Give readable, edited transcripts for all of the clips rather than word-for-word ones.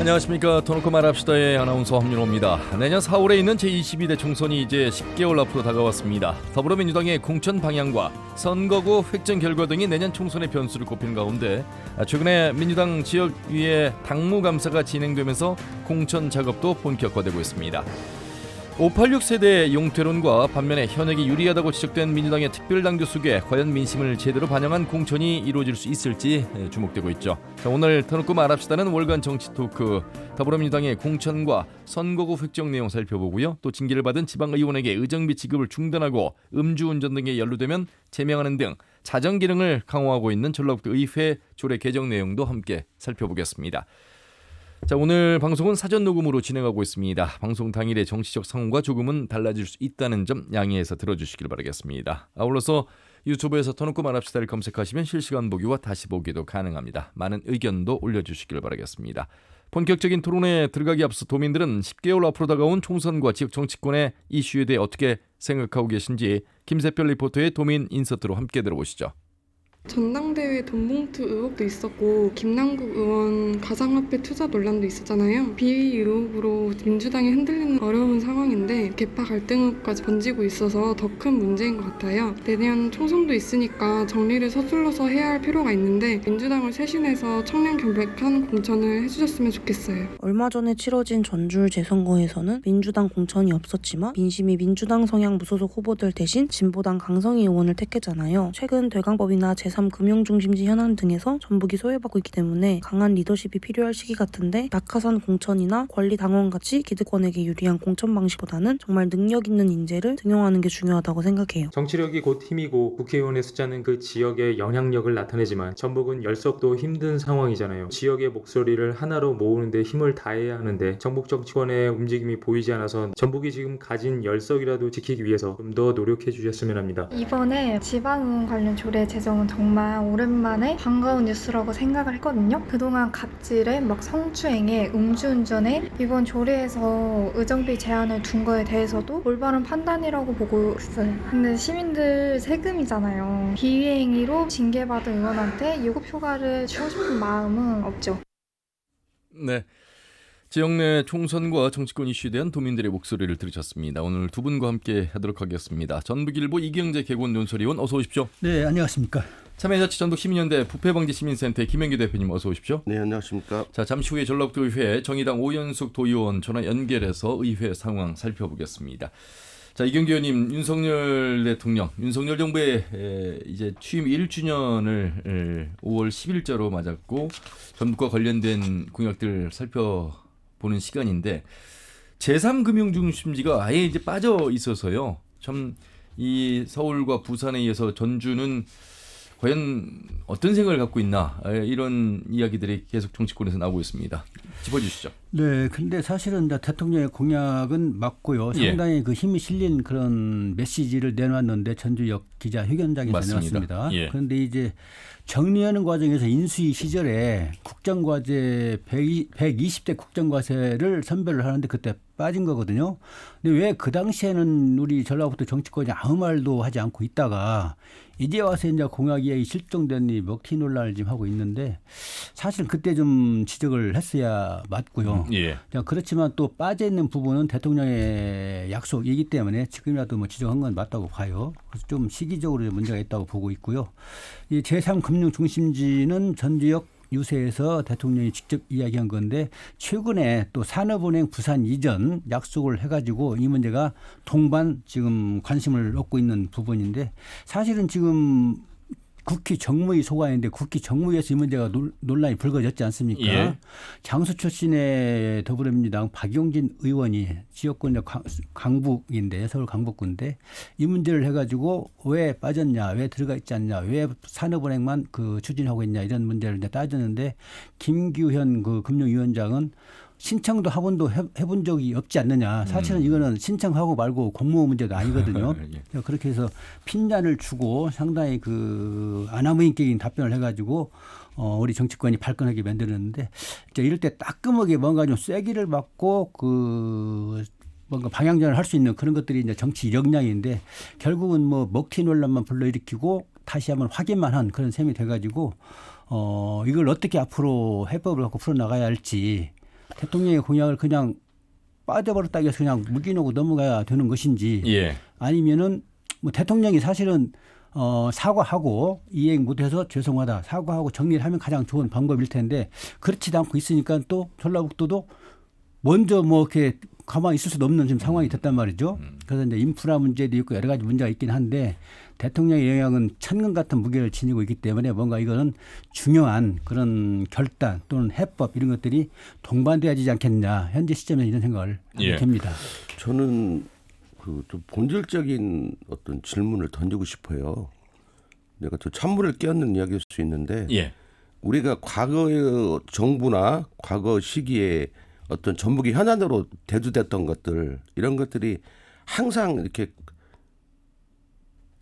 안녕하십니까. 터놓고 말합시다의 아나운서 함윤호입니다. 내년 4월에 있는 제22대 총선이 이제 10개월 앞으로 다가왔습니다. 더불어민주당의 공천 방향과 선거구 획정 결과 등이 내년 총선의 변수를 꼽힌 가운데 최근에 민주당 지역위의 당무 감사가 진행되면서 공천 작업도 본격화되고 있습니다. 586 세대의 용퇴론과 반면에 현역이 유리하다고 지적된 민주당의 특별당규 속에 과연 민심을 제대로 반영한 공천이 이루어질 수 있을지 주목되고 있죠. 자, 오늘 터놓고 말합시다는 월간 정치 토크, 더불어민주당의 공천과 선거구 획정 내용 살펴보고요. 또 징계를 받은 지방의원에게 의정비 지급을 중단하고 음주운전 등에 연루되면 제명하는 등 자정 기능을 강화하고 있는 전라북도 의회 조례 개정 내용도 함께 살펴보겠습니다. 자, 오늘 방송은 사전 녹음으로 진행하고 있습니다. 방송 당일의 정치적 상황과 조금은 달라질 수 있다는 점 양해해서 들어주시길 바라겠습니다. 아울러서 유튜브에서 터놓고 말합시다를 검색하시면 실시간 보기와 다시 보기도 가능합니다. 많은 의견도 올려주시길 바라겠습니다. 본격적인 토론에 들어가기 앞서 도민들은 10개월 앞으로 다가온 총선과 지역 정치권의 이슈에 대해 어떻게 생각하고 계신지 김세별 리포터의 도민 인서트로 함께 들어보시죠. 전당대회 돈봉투 의혹도 있었고 김남국 의원 가상화폐 투자 논란도 있었잖아요. 비위 의혹으로 민주당이 흔들리는 어려운 상황인데 개파 갈등까지 번지고 있어서 더 큰 문제인 것 같아요. 내년 총선도 있으니까 정리를 서둘러서 해야 할 필요가 있는데 민주당을 쇄신해서 청년 결백한 공천을 해주셨으면 좋겠어요. 얼마 전에 치러진 전주울 재선거에서는 민주당 공천이 없었지만 민심이 민주당 성향 무소속 후보들 대신 진보당 강성희 의원을 택했잖아요. 최근 대강법이나 제3금융중심지 현안 등에서 전북이 소외받고 있기 때문에 강한 리더십이 필요할 시기 같은데 낙하산 공천이나 권리당원같이 기득권에게 유리한 공천 방식보다는 정말 능력 있는 인재를 등용하는 게 중요하다고 생각해요. 정치력이 곧 힘이고 국회의원의 숫자는 그 지역의 영향력을 나타내지만 전북은 열석도 힘든 상황이잖아요. 지역의 목소리를 하나로 모으는데 힘을 다해야 하는데 전북 정치권의 움직임이 보이지 않아서 전북이 지금 가진 열석이라도 지키기 위해서 좀 더 노력해 주셨으면 합니다. 이번에 지방의원 관련 조례 제정은 정말 오랜만에 반가운 뉴스라고 생각을 했거든요. 그동안 갑질에 성추행에 음주운전에 이번 조례에서 의정비 제한을 둔 거에 대해서도 올바른 판단이라고 보고 있어요. 근데 시민들 세금이잖아요. 비위행위로 징계받은 의원한테 유급 휴가를 주고 싶은 마음은 없죠. 네. 지역 내 총선과 정치권 이슈에 대한 도민들의 목소리를 들으셨습니다. 오늘 두 분과 함께 하도록 하겠습니다. 전북일보 이경재 개건 논설위원 어서 오십시오. 네, 안녕하십니까. 참여자치 전북시민연대 부패방지시민센터 김현규 대표님 어서 오십시오. 네, 안녕하십니까. 자, 잠시 후에 전라북도 의회 정의당 오연숙 도의원 전화 연결해서 의회 상황 살펴보겠습니다. 자, 이경규 의원님, 윤석열 대통령, 윤석열 정부의 이제 취임 1주년을 5월 10일자로 맞았고 전북과 관련된 공약들 살펴보는 시간인데 제3금융중심지가 아예 이제 빠져 있어서요. 참 이 서울과 부산에 이어서 전주는 과연 어떤 생각을 갖고 있나 이런 이야기들이 계속 정치권에서 나오고 있습니다. 짚어주시죠. 네, 근데 사실은 이제 대통령의 공약은 맞고요. 상당히 그 힘이 실린 그런 메시지를 내놨는데 전주역 기자회견장에서 내놨습니다. 그런데 이제 정리하는 과정에서 인수위 시절에 국정과제 120대 국정과제를 선별을 하는데 그때 빠진 거거든요. 근데 왜 그 당시에는 우리 전라북도 정치권이 아무 말도 하지 않고 있다가 이제 와서 이제 공약이 실종된 이 먹튀 논란을 지금 하고 있는데 사실 그때 좀 지적을 했어야 맞고요. 그렇지만 또 빠져 있는 부분은 대통령의 약속이기 때문에 지금이라도 뭐 지적한 건 맞다고 봐요. 그래서 좀 시기적으로 문제가 있다고 보고 있고요. 이 제3금융중심지는 전주역 유세에서 대통령이 직접 이야기한 건데 최근에 또 산업은행 부산 이전 약속을 해가지고 이 문제가 동반 지금 관심을 얻고 있는 부분인데 사실은 지금 국회 정무위 소관인데 국회 정무위에서 이 문제가 논란이 불거졌지 않습니까? 장수 출신의 더불어민주당 박용진 의원이 지역권 강북인데 서울 강북구인데 이 문제를 해가지고 왜 빠졌냐, 왜 들어가 있지 않냐, 왜 산업은행만 그 추진하고 있냐 이런 문제를 이제 따졌는데 김규현 그 금융위원장은 신청도 하본도 해본 적이 없지 않느냐. 사실은 이거는 신청하고 말고 공모 문제도 아니거든요. 그렇게 해서 핀잔을 주고 상당히 그 아나무인격인 답변을 해가지고 우리 정치권이 발끈하게 만들었는데 이럴 때 따끔하게 뭔가 좀 쐐기를 받고 그 뭔가 방향전을 할 수 있는 그런 것들이 이제 정치 역량인데 결국은 뭐 먹튀 논란만 불러일으키고 다시 한번 확인만 한 그런 셈이 돼가지고 이걸 어떻게 앞으로 해법을 갖고 풀어나가야 할지 대통령의 공약을 그냥 빠져버렸다 해서 그냥 묵인하고 넘어가야 되는 것인지 예. 아니면은 뭐 대통령이 사실은 사과하고 이행 못해서 죄송하다 사과하고 정리를 하면 가장 좋은 방법일 텐데 그렇지도 않고 있으니까 또 전라북도도 먼저 뭐 이렇게 가만히 있을 수도 없는 지금 상황이 됐단 말이죠. 그래서 이제 인프라 문제도 있고 여러 가지 문제가 있긴 한데 대통령의 영향은 천근 같은 무게를 지니고 있기 때문에 뭔가 이거는 중요한 그런 결단 또는 해법 이런 것들이 동반돼야 되지 않겠냐. 현재 시점에 이런 생각을 하게 됩니다. 저는 그 좀 본질적인 어떤 질문을 던지고 싶어요. 내가 또 찬물을 끼얹는 이야기일 수 있는데 우리가 과거의 정부나 과거 시기에 어떤 전북이 현안으로 대두됐던 것들 이런 것들이 항상 이렇게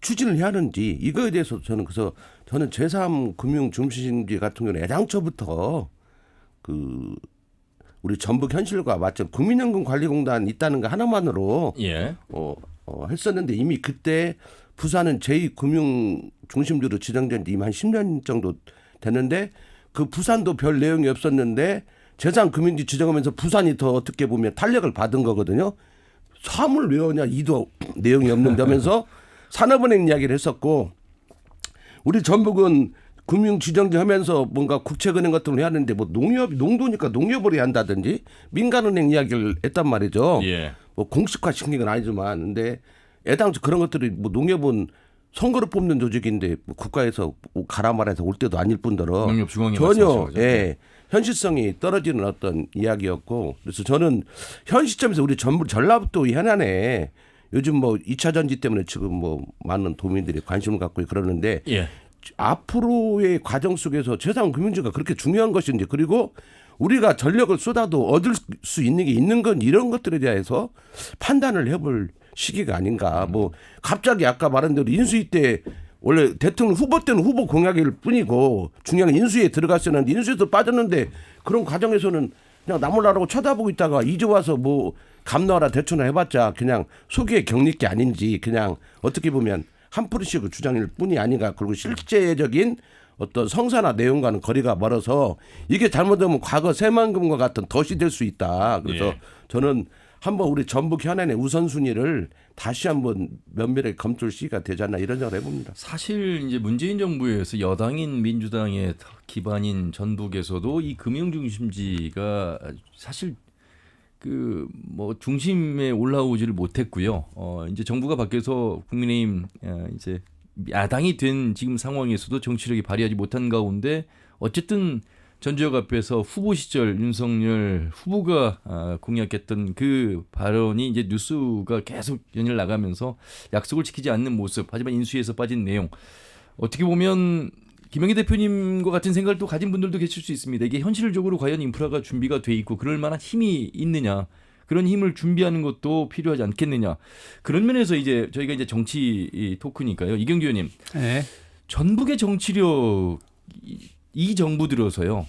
추진을 해야 하는지 이거에 대해서 저는 그래서 저는 제3금융중심지 같은 경우는 애당초부터 그 우리 전북 현실과 맞죠. 국민연금관리공단 있다는 거 하나만으로 했었는데 이미 그때 부산은 제2금융중심지로 지정된 지 이미 한 10년 정도 됐는데 그 부산도 별 내용이 없었는데 제3금융지 지정하면서 부산이 더 어떻게 보면 탄력을 받은 거거든요. 사물 왜 오냐 이도 내용이 없는데 하면서 산업은행 이야기를 했었고 우리 전북은 금융지정지 하면서 뭔가 국책은행 같은 걸 해야 하는데 뭐 농도니까 농협을 해야 한다든지 민간은행 이야기를 했단 말이죠. 뭐 공식화 시킨 건 아니지만 근데 애당초 그런 것들이 뭐 농협은 선거를 뽑는 조직인데 뭐 국가에서 가라 말해서 올 때도 아닐 뿐더러 전혀 현실성이 떨어지는 어떤 이야기였고 그래서 저는 현 시점에서 우리 전라북도 이 현안에 요즘 뭐 2차 전지 때문에 지금 뭐 많은 도민들이 관심을 갖고 그러는데 앞으로의 과정 속에서 제3금융지가 그렇게 중요한 것인지 그리고 우리가 전력을 쏟아도 얻을 수 있는 게 있는 건 이런 것들에 대해서 판단을 해볼 시기가 아닌가. 뭐 갑자기 아까 말한 대로 인수위 때 원래 대통령 후보 때는 후보 공약일 뿐이고 중요한 인수위에 들어갔었는데 인수위에서 빠졌는데 그런 과정에서는 그냥 나몰라라고 쳐다보고 있다가 이제 와서 뭐 감노하라 대처나 해봤자 그냥 속이에 격리게 아닌지 그냥 어떻게 보면 한 프로씩을 주장일 뿐이 아닌가. 그리고 실제적인 어떤 성사나 내용과는 거리가 멀어서 이게 잘못되면 과거 새만금과 같은 덫이 될 수 있다. 그래서 저는 한번 우리 전북 현안의 우선순위를 다시 한번 면밀하게 검토할 시기가 되지 않나 이런 생각을 해봅니다. 사실 이제 문재인 정부에서 여당인 민주당의 기반인 전북에서도 이 금융중심지가 사실 그 뭐 중심에 올라오지를 못했고요. 이제 정부가 바뀌어서 국민의힘 이제 야당이 된 지금 상황에서도 정치력이 발휘하지 못한 가운데 어쨌든 전주역 앞에서 후보 시절 윤석열 후보가 공약했던 그 발언이 이제 뉴스가 계속 연일 나가면서 약속을 지키지 않는 모습 하지만 인수위에서 빠진 내용 어떻게 보면 김영희 대표님과 같은 생각을 또 가진 분들도 계실 수 있습니다. 이게 현실적으로 과연 인프라가 준비가 돼 있고 그럴 만한 힘이 있느냐 그런 힘을 준비하는 것도 필요하지 않겠느냐 그런 면에서 이제 저희가 이제 정치 토크니까요. 이경규 의원님 전북의 정치력 이 정부 들어서요.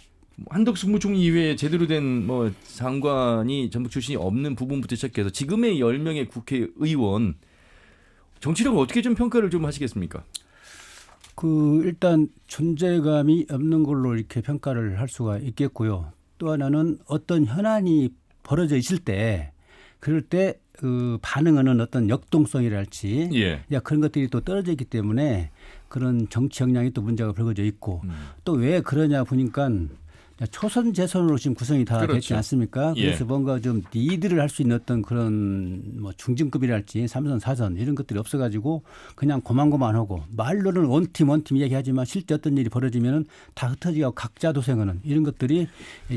한덕수 국무총리 이외에 제대로 된 뭐 장관이 전북 출신이 없는 부분부터 시작해서 지금의 10명의 국회의원 정치력을 어떻게 좀 평가를 좀 하시겠습니까? 그 일단 존재감이 없는 걸로 이렇게 평가를 할 수가 있겠고요. 또 하나는 어떤 현안이 벌어져 있을 때 그럴 때 그 반응하는 어떤 역동성이랄지 그런 것들이 또 떨어져 있기 때문에 그런 정치 역량이 또 문제가 불거져 있고 또 왜 그러냐 보니까 초선 재선으로 지금 구성이 다 됐지 않습니까? 그래서 뭔가 좀 리드를 할 수 있는 어떤 그런 뭐 중진급이랄지 3선 4선 이런 것들이 없어가지고 그냥 고만고만하고 말로는 원팀 이야기하지만 실제 어떤 일이 벌어지면은 다 흩어지고 각자 도생하는 이런 것들이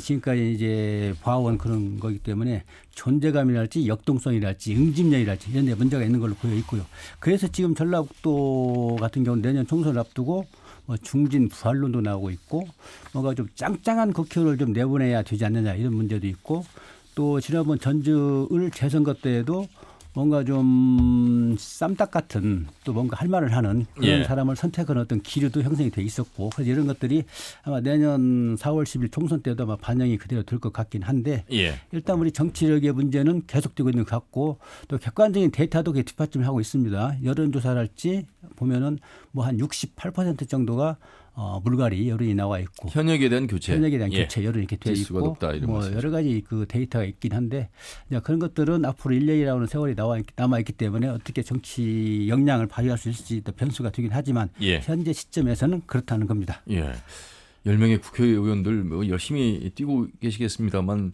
지금까지 이제 봐온 그런 거기 때문에 존재감이랄지 역동성이랄지 응집력이랄지 이런 데 문제가 있는 걸로 보여 있고요. 그래서 지금 전라북도 같은 경우는 내년 총선을 앞두고 뭐 중진 부활론도 나오고 있고 뭔가 좀 짱짱한 국회의원을 좀 내보내야 되지 않느냐 이런 문제도 있고 또 지난번 전주을 재선거 때에도 뭔가 좀 쌈딱 같은 또 뭔가 할 말을 하는 그런 사람을 선택하는 어떤 기류도 형성이 돼 있었고 그래서 이런 것들이 아마 내년 4월 10일 총선 때도 아마 반영이 그대로 될 것 같긴 한데 일단 우리 정치력의 문제는 계속되고 있는 것 같고 또 객관적인 데이터도 뒷받침을 하고 있습니다. 여론조사랄지 보면은 뭐 한 68% 정도가 물갈이 여론이 나와 있고 현역에 대한 교체, 교체 여론이 이렇게 돼 지수가 있고 높다, 이런 뭐 말씀이죠. 여러 가지 그 데이터가 있긴 한데 이제 그런 것들은 앞으로 1년이라고 하는 세월이 남아 있기 때문에 어떻게 정치 역량을 발휘할 수 있을지 또 변수가 되긴 하지만 현재 시점에서는 그렇다는 겁니다. 10명의 국회의원들 뭐 열심히 뛰고 계시겠습니다만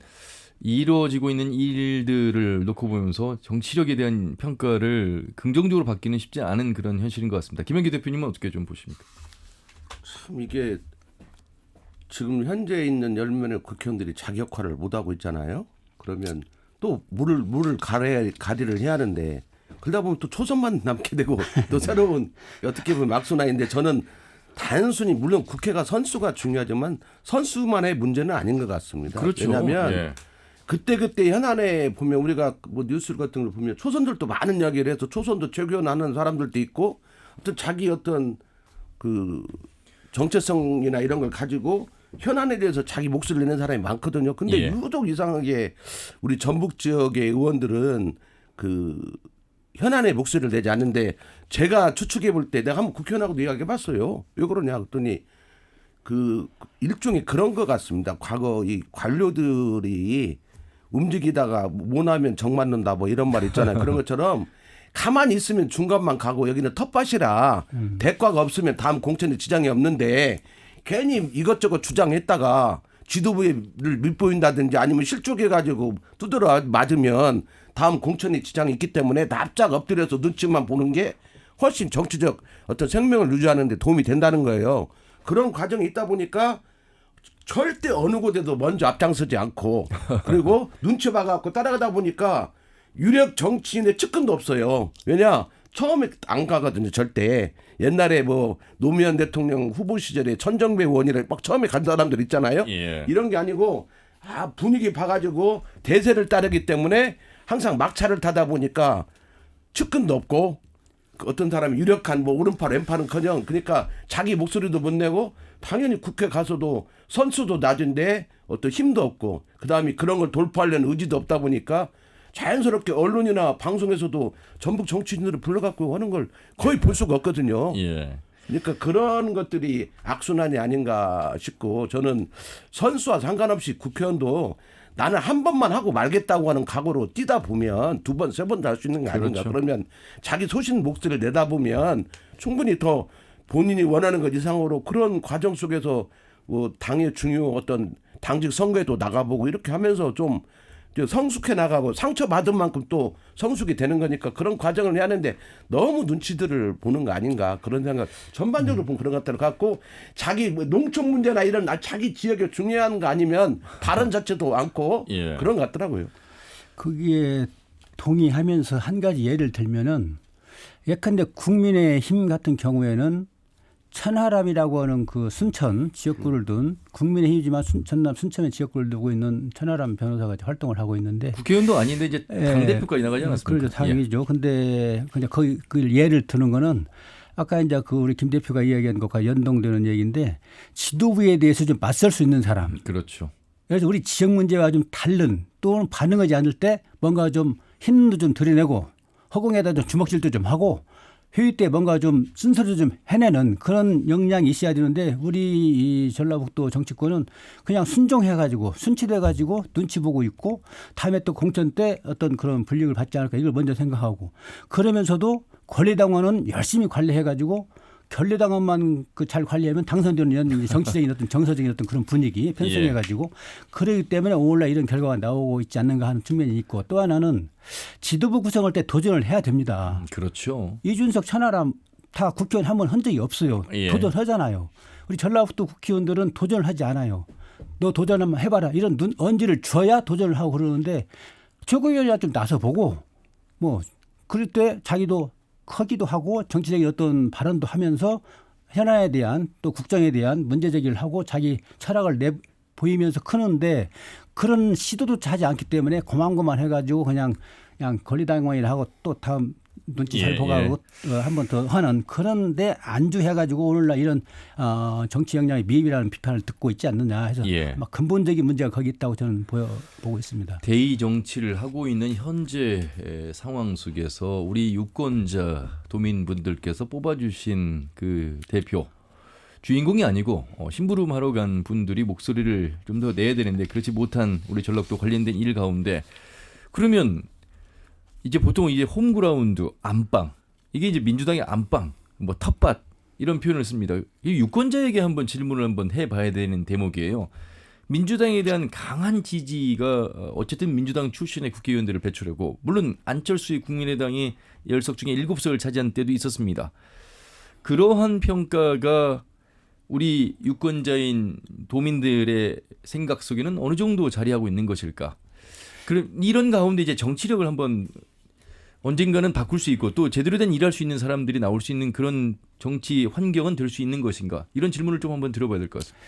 이루어지고 있는 일들을 놓고 보면서 정치력에 대한 평가를 긍정적으로 받기는 쉽지 않은 그런 현실인 것 같습니다. 김현기 대표님은 어떻게 좀 보십니까? 참 이게 지금 현재 있는 10명의 국회의원들이 자기 역할을 못하고 있잖아요. 그러면 또 물을 가리를 해야 하는데 그러다 보면 또 초선만 남게 되고 또 새로운 어떻게 보면 악순환인데 저는 단순히 물론 국회가 선수가 중요하지만 선수만의 문제는 아닌 것 같습니다. 그렇죠. 왜냐하면 그때 현안에 보면 우리가 뭐 뉴스 같은 걸 보면 초선들도 많은 이야기를 해서 초선도 최교하는 사람들도 있고 어떤 자기 어떤 그 정체성이나 이런 걸 가지고 현안에 대해서 자기 목소리를 내는 사람이 많거든요. 근데 유독 이상하게 우리 전북 지역의 의원들은 그 현안에 목소리를 내지 않는데 제가 추측해 볼 때 내가 한번 국회의원하고도 이야기해 봤어요. 왜 그러냐 했더니 그 일종의 그런 것 같습니다. 과거 이 관료들이 움직이다가 못하면 정 맞는다 뭐 이런 말 있잖아요. 그런 것처럼 가만히 있으면 중간만 가고 여기는 텃밭이라 대가가 없으면 다음 공천에 지장이 없는데 괜히 이것저것 주장했다가 지도부를 밑보인다든지 아니면 실족해가지고 두드러 맞으면 다음 공천에 지장이 있기 때문에 납작 엎드려서 눈치만 보는 게 훨씬 정치적 어떤 생명을 유지하는 데 도움이 된다는 거예요. 그런 과정이 있다 보니까 절대 어느 곳에도 먼저 앞장서지 않고 그리고 눈치 봐갖고 따라가다 보니까 유력 정치인의 측근도 없어요. 왜냐? 처음에 안 가거든요. 절대. 옛날에 뭐 노무현 대통령 후보 시절에 천정배 의원이를 막 처음에 간 사람들 있잖아요. 이런 게 아니고 분위기 봐가지고 대세를 따르기 때문에 항상 막차를 타다 보니까 측근도 없고 어떤 사람이 유력한 뭐 오른팔 왼팔은커녕 그러니까 자기 목소리도 못 내고 당연히 국회 가서도 선수도 낮은데 어떤 힘도 없고 그다음에 그런 걸 돌파하려는 의지도 없다 보니까 자연스럽게 언론이나 방송에서도 전북 정치인들을 불러갖고 하는 걸 거의 볼 수가 없거든요. 그러니까 그런 것들이 악순환이 아닌가 싶고 저는 선수와 상관없이 국회의원도 나는 한 번만 하고 말겠다고 하는 각오로 뛰다 보면 두 번, 세 번 다 할 수 있는 게 아닌가. 그러면 자기 소신 목소리를 내다 보면 충분히 더 본인이 원하는 것 이상으로 그런 과정 속에서 뭐 당의 중요 어떤 당직 선거에도 나가보고 이렇게 하면서 좀 성숙해 나가고 상처받은 만큼 또 성숙이 되는 거니까 그런 과정을 해야 하는데 너무 눈치들을 보는 거 아닌가 그런 생각 전반적으로 보면 그런 것들을 갖고 자기 뭐 농촌 문제나 이런 자기 지역에 중요한 거 아니면 발언 자체도 않고 그런 것 같더라고요. 거기에 동의하면서 한 가지 예를 들면은 예컨대 국민의힘 같은 경우에는 천하람이라고 하는 그 순천 지역구를 둔 국민의힘이지만 전남 순천의 지역구를 두고 있는 천하람 변호사가 활동을 하고 있는데 국회의원도 아닌데 이제 당대표까지 나가지 않았습니까? 그렇죠. 당이죠. 근데 그냥 그 예를 드는 거는 아까 이제 그 우리 김 대표가 이야기한 것과 연동되는 얘기인데 지도부에 대해서 좀 맞설 수 있는 사람. 그렇죠. 그래서 우리 지역 문제와 좀 다른 또는 반응하지 않을 때 뭔가 좀 힘도 좀 드러내고 허공에다 좀 주먹질도 좀 하고 회의 때 뭔가 좀 순서를 좀 해내는 그런 역량이 있어야 되는데 우리 이 전라북도 정치권은 그냥 순종해가지고 순치돼가지고 눈치 보고 있고 다음에 또 공천 때 어떤 그런 불이익을 받지 않을까 이걸 먼저 생각하고 그러면서도 권리당원은 열심히 관리해가지고 권리당원만 그 잘 관리하면 당선되는 정치적인 어떤 정서적인 어떤 그런 분위기 편성해가지고 그러기 때문에 오늘날 이런 결과가 나오고 있지 않는가 하는 측면이 있고 또 하나는 지도부 구성할 때 도전을 해야 됩니다. 그렇죠. 이준석 천하람 다 국회의원 한 번 한 적이 없어요. 도전하잖아요. 우리 전라북도 국회의원들은 도전을 하지 않아요. 너 도전 한번 해봐라. 이런 언지를 줘야 도전을 하고 그러는데 최고위원이 좀 나서보고 뭐 그럴 때 자기도 크기도 하고 정치적인 어떤 발언도 하면서 현안에 대한 또 국정에 대한 문제 제기를 하고 자기 철학을 보이면서 크는데 그런 시도도 하지 않기 때문에 고만고만 해가지고 그냥 권리당원이라 하고 또 다음 눈치 잘 보고 한 번 더 하는 그런데 안주해가지고 오늘날 이런 정치 역량의 미흡이라는 비판을 듣고 있지 않느냐 해서 막 근본적인 문제가 거기 있다고 저는 보고 있습니다. 대의 정치를 하고 있는 현재 상황 속에서 우리 유권자 도민분들께서 뽑아주신 그 대표 주인공이 아니고 심부름하러 간 분들이 목소리를 좀 더 내야 되는데 그렇지 못한 우리 전라도 관련된 일 가운데 그러면 이제 보통 이제 홈그라운드 안방 이게 이제 민주당의 안방 뭐 텃밭 이런 표현을 씁니다. 이 유권자에게 한번 질문을 한번 해봐야 되는 대목이에요. 민주당에 대한 강한 지지가 어쨌든 민주당 출신의 국회의원들을 배출하고 물론 안철수의 국민의당이 10석 중에 7석을 차지한 때도 있었습니다. 그러한 평가가 우리 유권자인 도민들의 생각 속에는 어느 정도 자리하고 있는 것일까? 그럼 이런 가운데 이제 정치력을 한번 언젠가는 바꿀 수 있고 또 제대로 된 일할 수 있는 사람들이 나올 수 있는 그런 정치 환경은 될 수 있는 것인가? 이런 질문을 좀 한번 들어봐야 될 것 같습니다.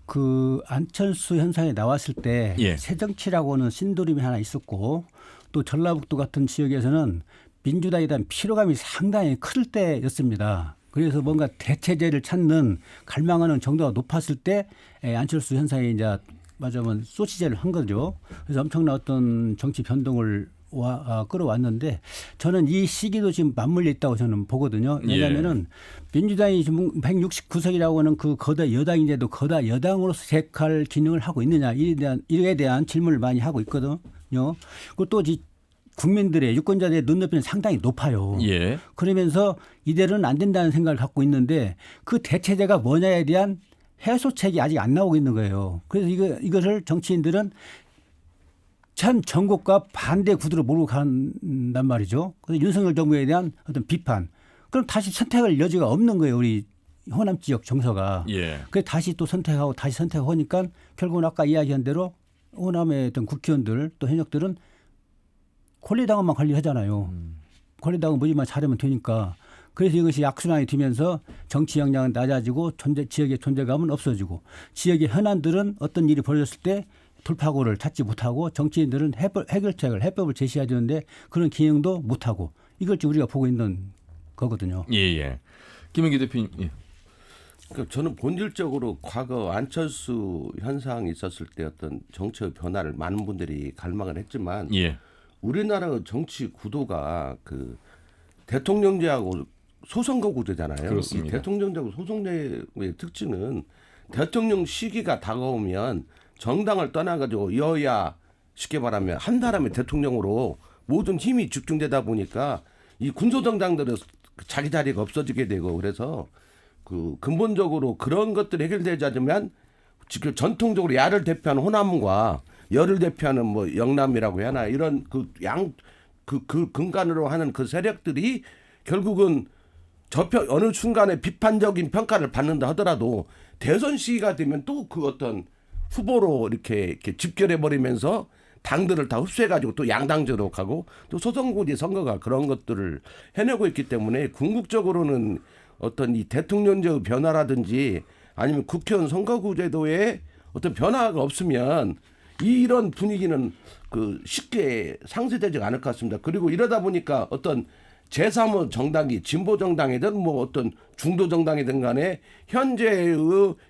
그 안철수 현상이 나왔을 때 예. 새정치라고는 신도림이 하나 있었고 또 전라북도 같은 지역에서는 민주당에 대한 피로감이 상당히 클 때였습니다. 그래서 뭔가 대체제를 찾는 갈망하는 정도가 높았을 때 안철수 현상이 이제 맞으면 소시제를 한 거죠. 그래서 엄청난 어떤 정치 변동을 끌어왔는데 저는 이 시기도 지금 맞물려 있다고 저는 보거든요. 왜냐하면은 민주당이 지금 169석이라고 하는 그 거대 여당인데도 거대 여당으로서 제 역할 기능을 하고 있느냐 이에 대한 질문을 많이 하고 있거든요. 그리고 또 국민들의 유권자들의 눈높이는 상당히 높아요. 예. 그러면서 이대로는 안 된다는 생각을 갖고 있는데 그 대체제가 뭐냐에 대한 해소책이 아직 안 나오고 있는 거예요. 그래서 이것을 정치인들은 참 전국과 반대 구도로 몰고 간단 말이죠. 그래서 윤석열 정부에 대한 어떤 비판. 그럼 다시 선택할 여지가 없는 거예요. 우리 호남 지역 정서가. 예. 그래서 다시 또 선택하고 다시 선택하니까 결국은 아까 이야기한 대로 호남의 어떤 국회의원들 또 현역들은 권리당원만 관리하잖아요. 권리당원 뭐지만 잘하면 되니까. 그래서 이것이 악순환이 되면서 정치 역량은 낮아지고 지역의 존재감은 없어지고 지역의 현안들은 어떤 일이 벌어졌을 때 돌파구를 찾지 못하고 정치인들은 해법을 제시해야 되는데 그런 기능도 못하고 이걸 지금 우리가 보고 있는 거거든요. 예. 김은기 대표님. 예. 그러니까 저는 본질적으로 과거 안철수 현상이 있었을 때 어떤 정치의 변화를 많은 분들이 갈망을 했지만 예. 우리나라 정치 구도가 그 대통령제하고 소선거 구조잖아요. 그렇습니다. 이 대통령제하고 소선제의 특징은 대통령 시기가 다가오면 정당을 떠나가지고 여야 쉽게 말하면 한 사람의 대통령으로 모든 힘이 집중되다 보니까 이 군소정당들은 자기 자리가 없어지게 되고 그래서 그 근본적으로 그런 것들이 해결되지 않으면 지금 전통적으로 야를 대표하는 호남과 여를 대표하는 뭐 영남이라고 해야 하나 이런 그 근간으로 하는 그 세력들이 결국은 어느 순간에 비판적인 평가를 받는다 하더라도 대선 시기가 되면 또 그 어떤 후보로 이렇게 집결해 버리면서 당들을 다 흡수해가지고 또 양당제로 가고 또 소선거제 선거가 그런 것들을 해내고 있기 때문에 궁극적으로는 어떤 이 대통령제의 변화라든지 아니면 국회의원 선거구제도에 어떤 변화가 없으면 이런 분위기는 그 쉽게 상쇄되지 않을 것 같습니다. 그리고 이러다 보니까 어떤 제3의 정당이 진보 정당이든 뭐 어떤 중도 정당이든 간에 현재의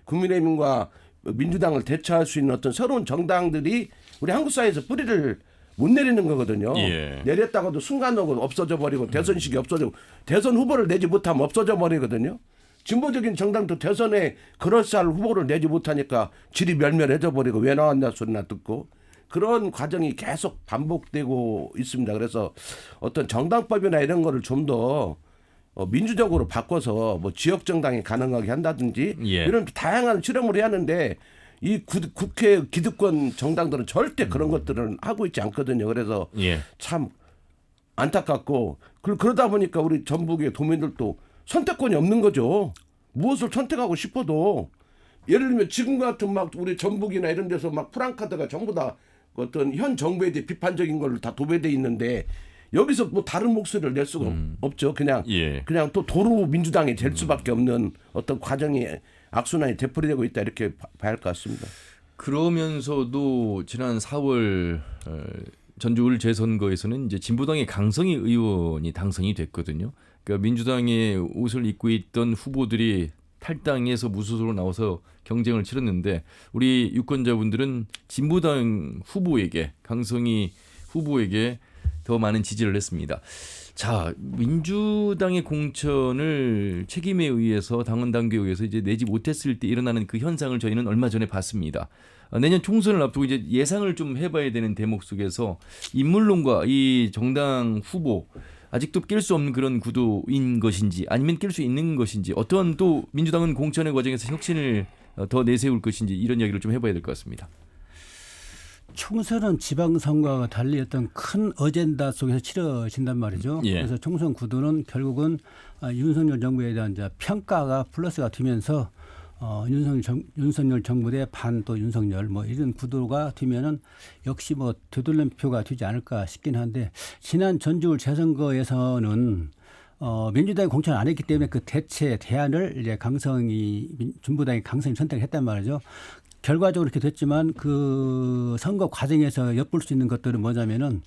국민의힘과 민주당을 대처할 수 있는 어떤 새로운 정당들이 우리 한국 사회에서 뿌리를 못 내리는 거거든요. 예. 내렸다가도 순간적으로 없어져 버리고 대선식이 없어지고 대선 후보를 내지 못하면 없어져 버리거든요. 진보적인 정당도 대선에 그럴싸할 후보를 내지 못하니까 질이 멸멸해져 버리고 왜 나왔냐 소리나 듣고 그런 과정이 계속 반복되고 있습니다. 그래서 어떤 정당법이나 이런 거를 좀 더 민주적으로 바꿔서 뭐 지역 정당이 가능하게 한다든지 예. 이런 다양한 실험을 해야 하는데 이 국회 기득권 정당들은 절대 그런 것들은 하고 있지 않거든요. 그래서 예. 참 안타깝고 그러다 보니까 우리 전북의 도민들도 선택권이 없는 거죠. 무엇을 선택하고 싶어도 예를 들면 지금 같은 막 우리 전북이나 이런 데서 막 프랑카드가 전부 다 어떤 현 정부에 대해 비판적인 걸로 다 도배돼 있는데 여기서 뭐 다른 목소리를 낼 수가 없죠. 그냥 또 도로 민주당이 될 수밖에 없는 어떤 과정이 악순환이 되풀이되고 있다 이렇게 봐야 할 것 같습니다. 그러면서도 지난 4월 전주을 재선거에서는 이제 진보당의 강성희 의원이 당선이 됐거든요. 그러니까 민주당의 옷을 입고 있던 후보들이 탈당해서 무소속으로 나와서 경쟁을 치렀는데 우리 유권자분들은 진보당 후보에게 강성희 후보에게 더 많은 지지를 했습니다. 자, 민주당의 공천을 책임에 의해서 당원 당규에 의해서 이제 내지 못했을 때 일어나는 그 현상을 저희는 얼마 전에 봤습니다. 내년 총선을 앞두고 이제 예상을 좀 해봐야 되는 대목 속에서 인물론과 이 정당 후보 아직도 깰 수 없는 그런 구도인 것인지 아니면 깰 수 있는 것인지 어떠한 또 민주당은 공천의 과정에서 혁신을 더 내세울 것인지 이런 이야기를 좀 해봐야 될 것 같습니다. 총선은 지방선거와 달리 어떤 큰 어젠다 속에서 치러진단 말이죠. 예. 그래서 총선 구도는 결국은 윤석열 정부에 대한 이제 평가가 플러스가 되면서 윤석열 정부 대 반 또 윤석열 뭐 이런 구도가 되면은 역시 뭐 되돌림표가 되지 않을까 싶긴 한데 지난 전주울 재선거에서는 민주당이 공천 안 했기 때문에 그 대체 대안을 이제 진보당이 강성이 선택했단 말이죠. 결과적으로 이렇게 됐지만 그 선거 과정에서 엿볼 수 있는 것들은 뭐냐면은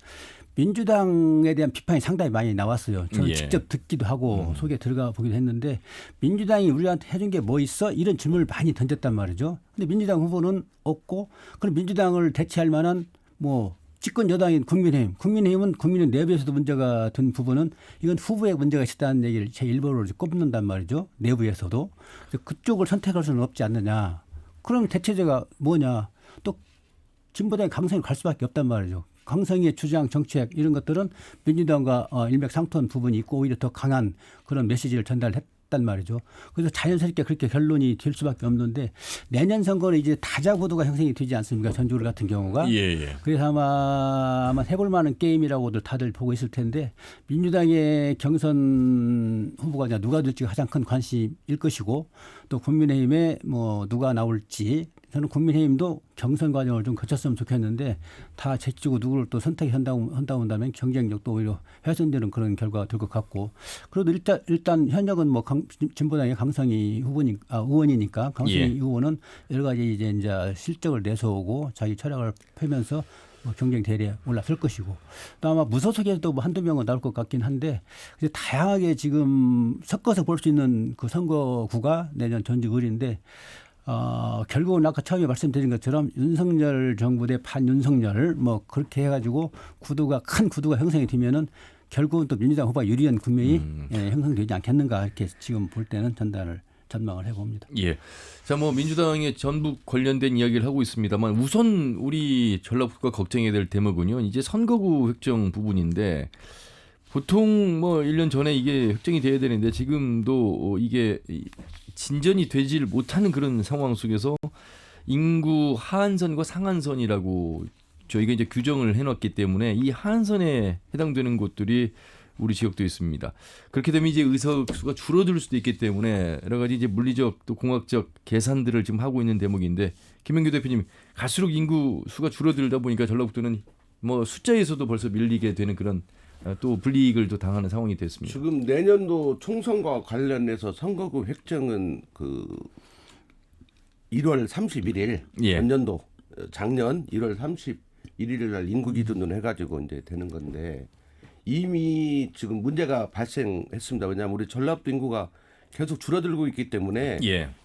민주당에 대한 비판이 상당히 많이 나왔어요. 저는 예. 직접 듣기도 하고 속에 들어가 보기도 했는데 민주당이 우리한테 해준 게 뭐 있어? 이런 질문을 많이 던졌단 말이죠. 근데 민주당 후보는 없고 그럼 민주당을 대체할 만한 뭐 집권 여당인 국민의힘은 국민의 내부에서도 문제가 된 부분은 이건 후보에 문제가 있다는 얘기를 제 일부러 꼽는단 말이죠. 내부에서도. 그래서 그쪽을 선택할 수는 없지 않느냐. 그럼 대체제가 뭐냐. 또 진보당의 강성이 갈 수밖에 없단 말이죠. 강성의 주장, 정책 이런 것들은 민주당과 일맥상통한 부분이 있고 오히려 더 강한 그런 메시지를 전달했단 말이죠. 그래서 자연스럽게 그렇게 결론이 될 수밖에 없는데 내년 선거는 이제 다자구도가 형성이 되지 않습니까? 전주울 같은 경우가. 예. 그래서 아마 해볼 만한 게임이라고도 다들 보고 있을 텐데 민주당의 경선 후보가 이제 누가 될지가 가장 큰 관심일 것이고 또 국민의힘에 뭐 누가 나올지 저는 국민의힘도 경선 과정을 좀 거쳤으면 좋겠는데 다 제치고 누구를 또 선택한다 한다면 경쟁력도 오히려 훼손되는 그런 결과가 될 것 같고 그래도 일단 현역은 뭐 진보당의 강성희 의원이니까 강성희 의원은 여러 가지 이제 실적을 내세우고 자기 철학을 펴면서 뭐 경쟁 대회에 올라설 것이고 또 아마 무소속에서도 뭐 한두 명은 나올 것 같긴 한데 다양하게 지금 섞어서 볼 수 있는 그 선거구가 내년 전주을인데 결국은 아까 처음에 말씀드린 것처럼 윤석열 정부 대 반윤석열 뭐 그렇게 해가지고 큰 구도가 형성이 되면은 결국은 또 민주당 후보가 유리한 국면이 형성되지 않겠는가 이렇게 지금 볼 때는 전망을 해봅니다. 예. 자, 뭐 민주당의 전북 관련된 이야기를 하고 있습니다만 우선 우리 전라북도가 걱정해야 될 대목은요. 이제 선거구 획정 부분인데 보통 뭐 1년 전에 이게 획정이 돼야 되는데 지금도 이게 진전이 되질 못하는 그런 상황 속에서 인구 하한선과 상한선이라고 저희가 이제 규정을 해놨기 때문에 이 하한선에 해당되는 곳들이 우리 지역도 있습니다. 그렇게 되면 이제 의석수가 줄어들 수도 있기 때문에 여러 가지 이제 물리적 또 공학적 계산들을 지금 하고 있는 대목인데 김영규 대표님 갈수록 인구 수가 줄어들다 보니까 전라북도는 뭐 숫자에서도 벌써 밀리게 되는 그런 또 불이익을 또 당하는 상황이 됐습니다. 지금 내년도 총선과 관련해서 선거구 획정은 그 1월 31일 전년도 작년 1월 31일 날 인구 기준으로 해가지고 이제 되는 건데 이미 지금 문제가 발생했습니다. 왜냐하면 우리 전라북도 인구가 계속 줄어들고 있기 때문에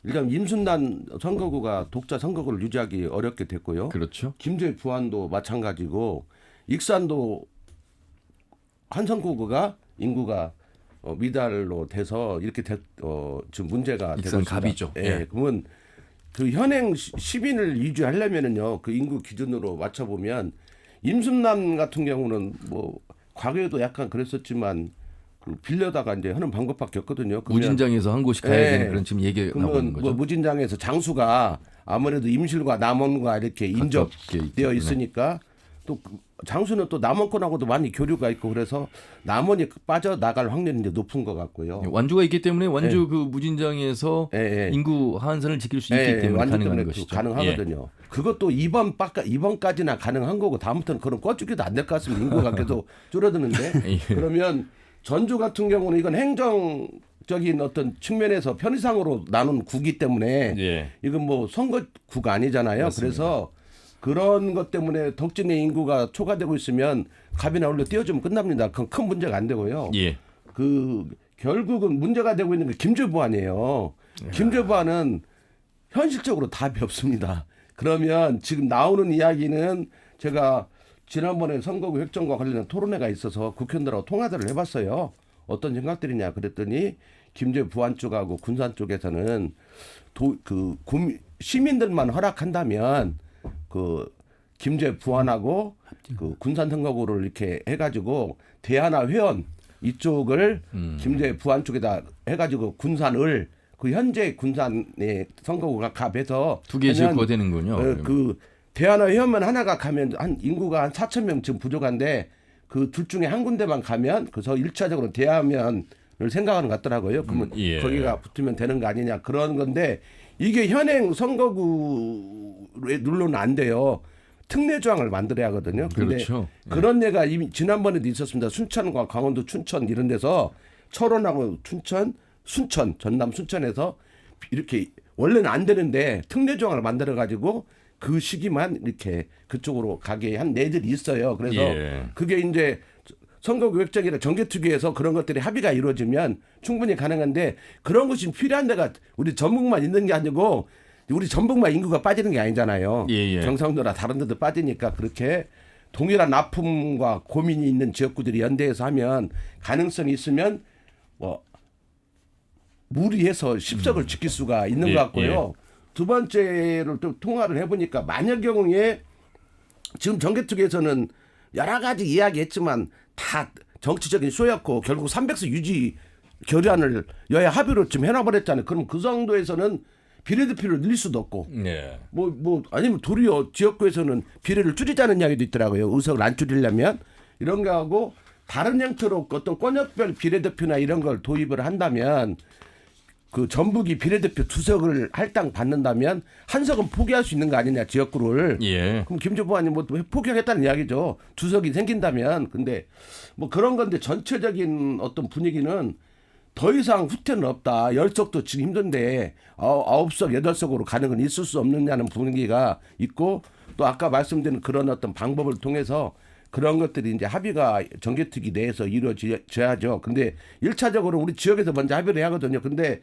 일단 임순단 선거구가 독자 선거구를 유지하기 어렵게 됐고요. 그렇죠. 김제 부안도 마찬가지고 익산도 한 선거구가 인구가 미달로 돼서 이렇게 지금 문제가 되고 있습니다. 갑이죠. 예. 그러면 그 현행 시민을 유지하려면은요 그 인구 기준으로 맞춰보면 임순남 같은 경우는 뭐 과거에도 약간 그랬었지만 빌려다가 이제 하는 방법밖에 없거든요. 무진장에서 한 곳씩 가야 되는 그런 지금 얘기가 나오는 거죠. 뭐 무진장에서 장수가 아무래도 임실과 남원과 이렇게 인접되어 있으니까 또 장수는 또 남원권하고도 많이 교류가 있고 그래서 남원이 빠져나갈 확률이 이제 높은 것 같고요. 완주가 있기 때문에 완주 그 무진장에서 인구 하한선을 지킬 수 있기 때문에 가능한 것이죠. 가능하거든요. 그것도 이번까지나 가능한 거고 다음부터는 그런 꿔주기도 안 될 것 같습니다. 인구가 계속 줄어드는데 그러면 전주 같은 경우는 이건 행정적인 어떤 측면에서 편의상으로 나눈 구기 때문에 이건 뭐 선거구가 아니잖아요. 맞습니다. 그래서 그런 것 때문에 덕진의 인구가 초과되고 있으면 갑이나 올려 띄워주면 끝납니다. 그건 큰 문제가 안 되고요. 그 결국은 문제가 되고 있는 게 김제부안이에요. 김제부안은 현실적으로 답이 없습니다. 그러면 지금 나오는 이야기는 제가 지난번에 선거구 획정과 관련된 토론회가 있어서 국회의원들하고 통화를 해봤어요. 어떤 생각들이냐 그랬더니 김제 부안 쪽하고 군산 쪽에서는 시민들만 허락한다면 그 김제 부안하고 그 군산 선거구를 이렇게 해가지고 대하나 회원 이쪽을 김제 부안 쪽에다 해가지고 군산을 그 현재 군산의 선거구가 갑해서 두 개 지역구가 되는군요. 그 대하나 회원만 하나가 가면 한 인구가 한 4천 명 지금 부족한데 그 둘 중에 한 군데만 가면 그래서 1차적으로 대하면을 생각하는 것 같더라고요. 그러면 거기가 붙으면 되는 거 아니냐 그런 건데 이게 현행 선거구에 눌러는 안 돼요. 특례 조항을 만들어야 하거든요. 근데 그렇죠. 그런 예가 이미 지난번에도 있었습니다. 순천과 강원도 춘천 이런 데서 철원하고 춘천, 전남 순천에서 이렇게 원래는 안 되는데 특례 조항을 만들어 가지고 그 시기만 이렇게 그쪽으로 가게 한 애들이 있어요. 그래서 그게 이제 선거구 획정이나 정개특위에서 그런 것들이 합의가 이루어지면 충분히 가능한데 그런 것이 필요한 데가 우리 전북만 있는 게 아니고 우리 전북만 인구가 빠지는 게 아니잖아요. 경상도나 다른 데도 빠지니까 그렇게 동일한 아픔과 고민이 있는 지역구들이 연대해서 하면 가능성이 있으면 뭐 무리해서 10석을 지킬 수가 있는 것 같고요. 두 번째로 또 통화를 해보니까 만약 경우에 지금 정개특위에서는 여러 가지 이야기했지만 다 정치적인 쇼였고 결국 300석 유지 결의안을 여야 합의로 좀 해놔버렸잖아요. 그럼 그 정도에서는 비례대표를 늘릴 수도 없고 뭐 아니면 도리어 지역구에서는 비례를 줄이자는 이야기도 있더라고요. 의석을 안 줄이려면 이런 거 하고 다른 형태로 어떤 권역별 비례대표나 이런 걸 도입을 한다면 그 전북이 비례대표 2석을 할당 받는다면 한 석은 포기할 수 있는 거 아니냐 지역구를. 그럼 김재부 의원님 뭐 포기하겠다는 이야기죠. 2석이 생긴다면. 근데 뭐 그런 건데 전체적인 어떤 분위기는 더 이상 후퇴는 없다. 10석도 지금 힘든데 9석, 8석으로 가는 건 있을 수 없느냐는 분위기가 있고 또 아까 말씀드린 그런 어떤 방법을 통해서 그런 것들이 이제 합의가 정개특위 내에서 이루어져야죠. 근데 1차적으로 우리 지역에서 먼저 합의를 해야 하거든요. 근데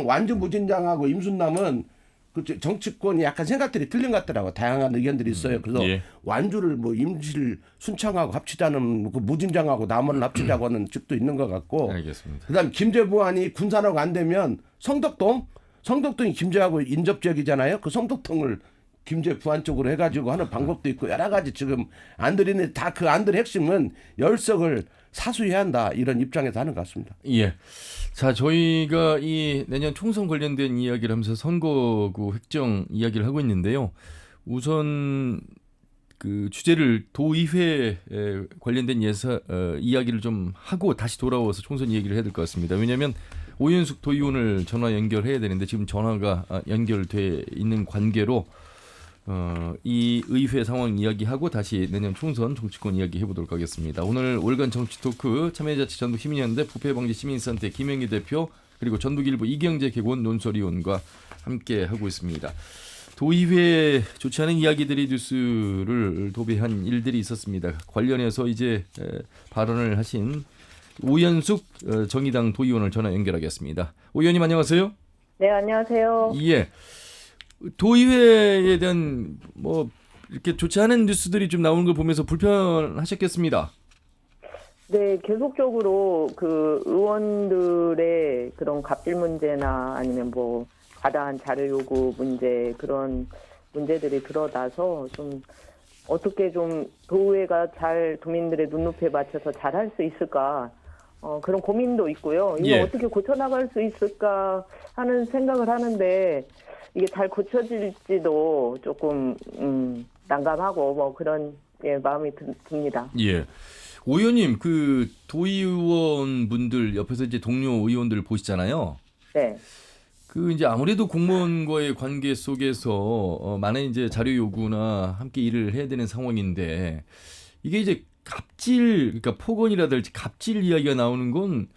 완주 무진장하고 임순남은 그 정치권이 약간 생각들이 틀린 것 같더라고요. 다양한 의견들이 있어요. 그래서 완주를 뭐 임실 순창하고 합치자는 그 무진장하고 남원을 합치자고 하는 측도 있는 것 같고. 알겠습니다. 그다음 김제부안이 군산하고 안 되면 성덕동이 김제하고 인접 지역이잖아요. 그 성덕동을 김제 부안 쪽으로 해가지고 하는 방법도 있고 여러 가지 지금 안들이 있는데 다 그 안들의 핵심은 10석을 사수해야 한다 이런 입장에서 하는 것 같습니다. 자, 저희가 이 내년 총선 관련된 이야기를 하면서 선거구 획정 이야기를 하고 있는데요. 우선 그 주제를 도의회 관련된 이야기를 좀 하고 다시 돌아와서 총선 이야기를 해야 될 것 같습니다. 왜냐하면 오연숙 도의원을 전화 연결해야 되는데 지금 전화가 연결돼 있는 관계로 이 의회 상황 이야기하고 다시 내년 총선 정치권 이야기 해보도록 하겠습니다. 오늘 월간 정치 토크 참여자치 전북 시민연대 부패방지 시민센터 김영희 대표 그리고 전북일보 이경재 개원 논설위원과 함께 하고 있습니다. 도의회 좋지 않은 이야기들이 뉴스를 도배한 일들이 있었습니다. 관련해서 이제 발언을 하신 오연숙 정의당 도의원을 전화 연결하겠습니다. 오 의원님 안녕하세요. 네, 안녕하세요. 도의회에 대한 뭐 이렇게 좋지 않은 뉴스들이 좀 나오는 걸 보면서 불편하셨겠습니다. 네, 계속적으로 그 의원들의 그런 갑질 문제나 아니면 뭐 과다한 자료 요구 문제 그런 문제들이 드러나서 좀 어떻게 좀 도의회가 잘 도민들의 눈높이에 맞춰서 잘 할 수 있을까 그런 고민도 있고요. 이거 어떻게 고쳐나갈 수 있을까 하는 생각을 하는데 이게 잘 고쳐질지도 조금 난감하고 뭐 그런 마음이 듭니다. 오 의원님 그 도의원 분들 옆에서 이제 동료 의원들 보시잖아요. 네. 그 이제 아무래도 공무원과의 관계 속에서 많은 이제 자료 요구나 함께 일을 해야 되는 상황인데 이게 이제 갑질 그러니까 폭언이라든지 갑질 이야기가 나오는 건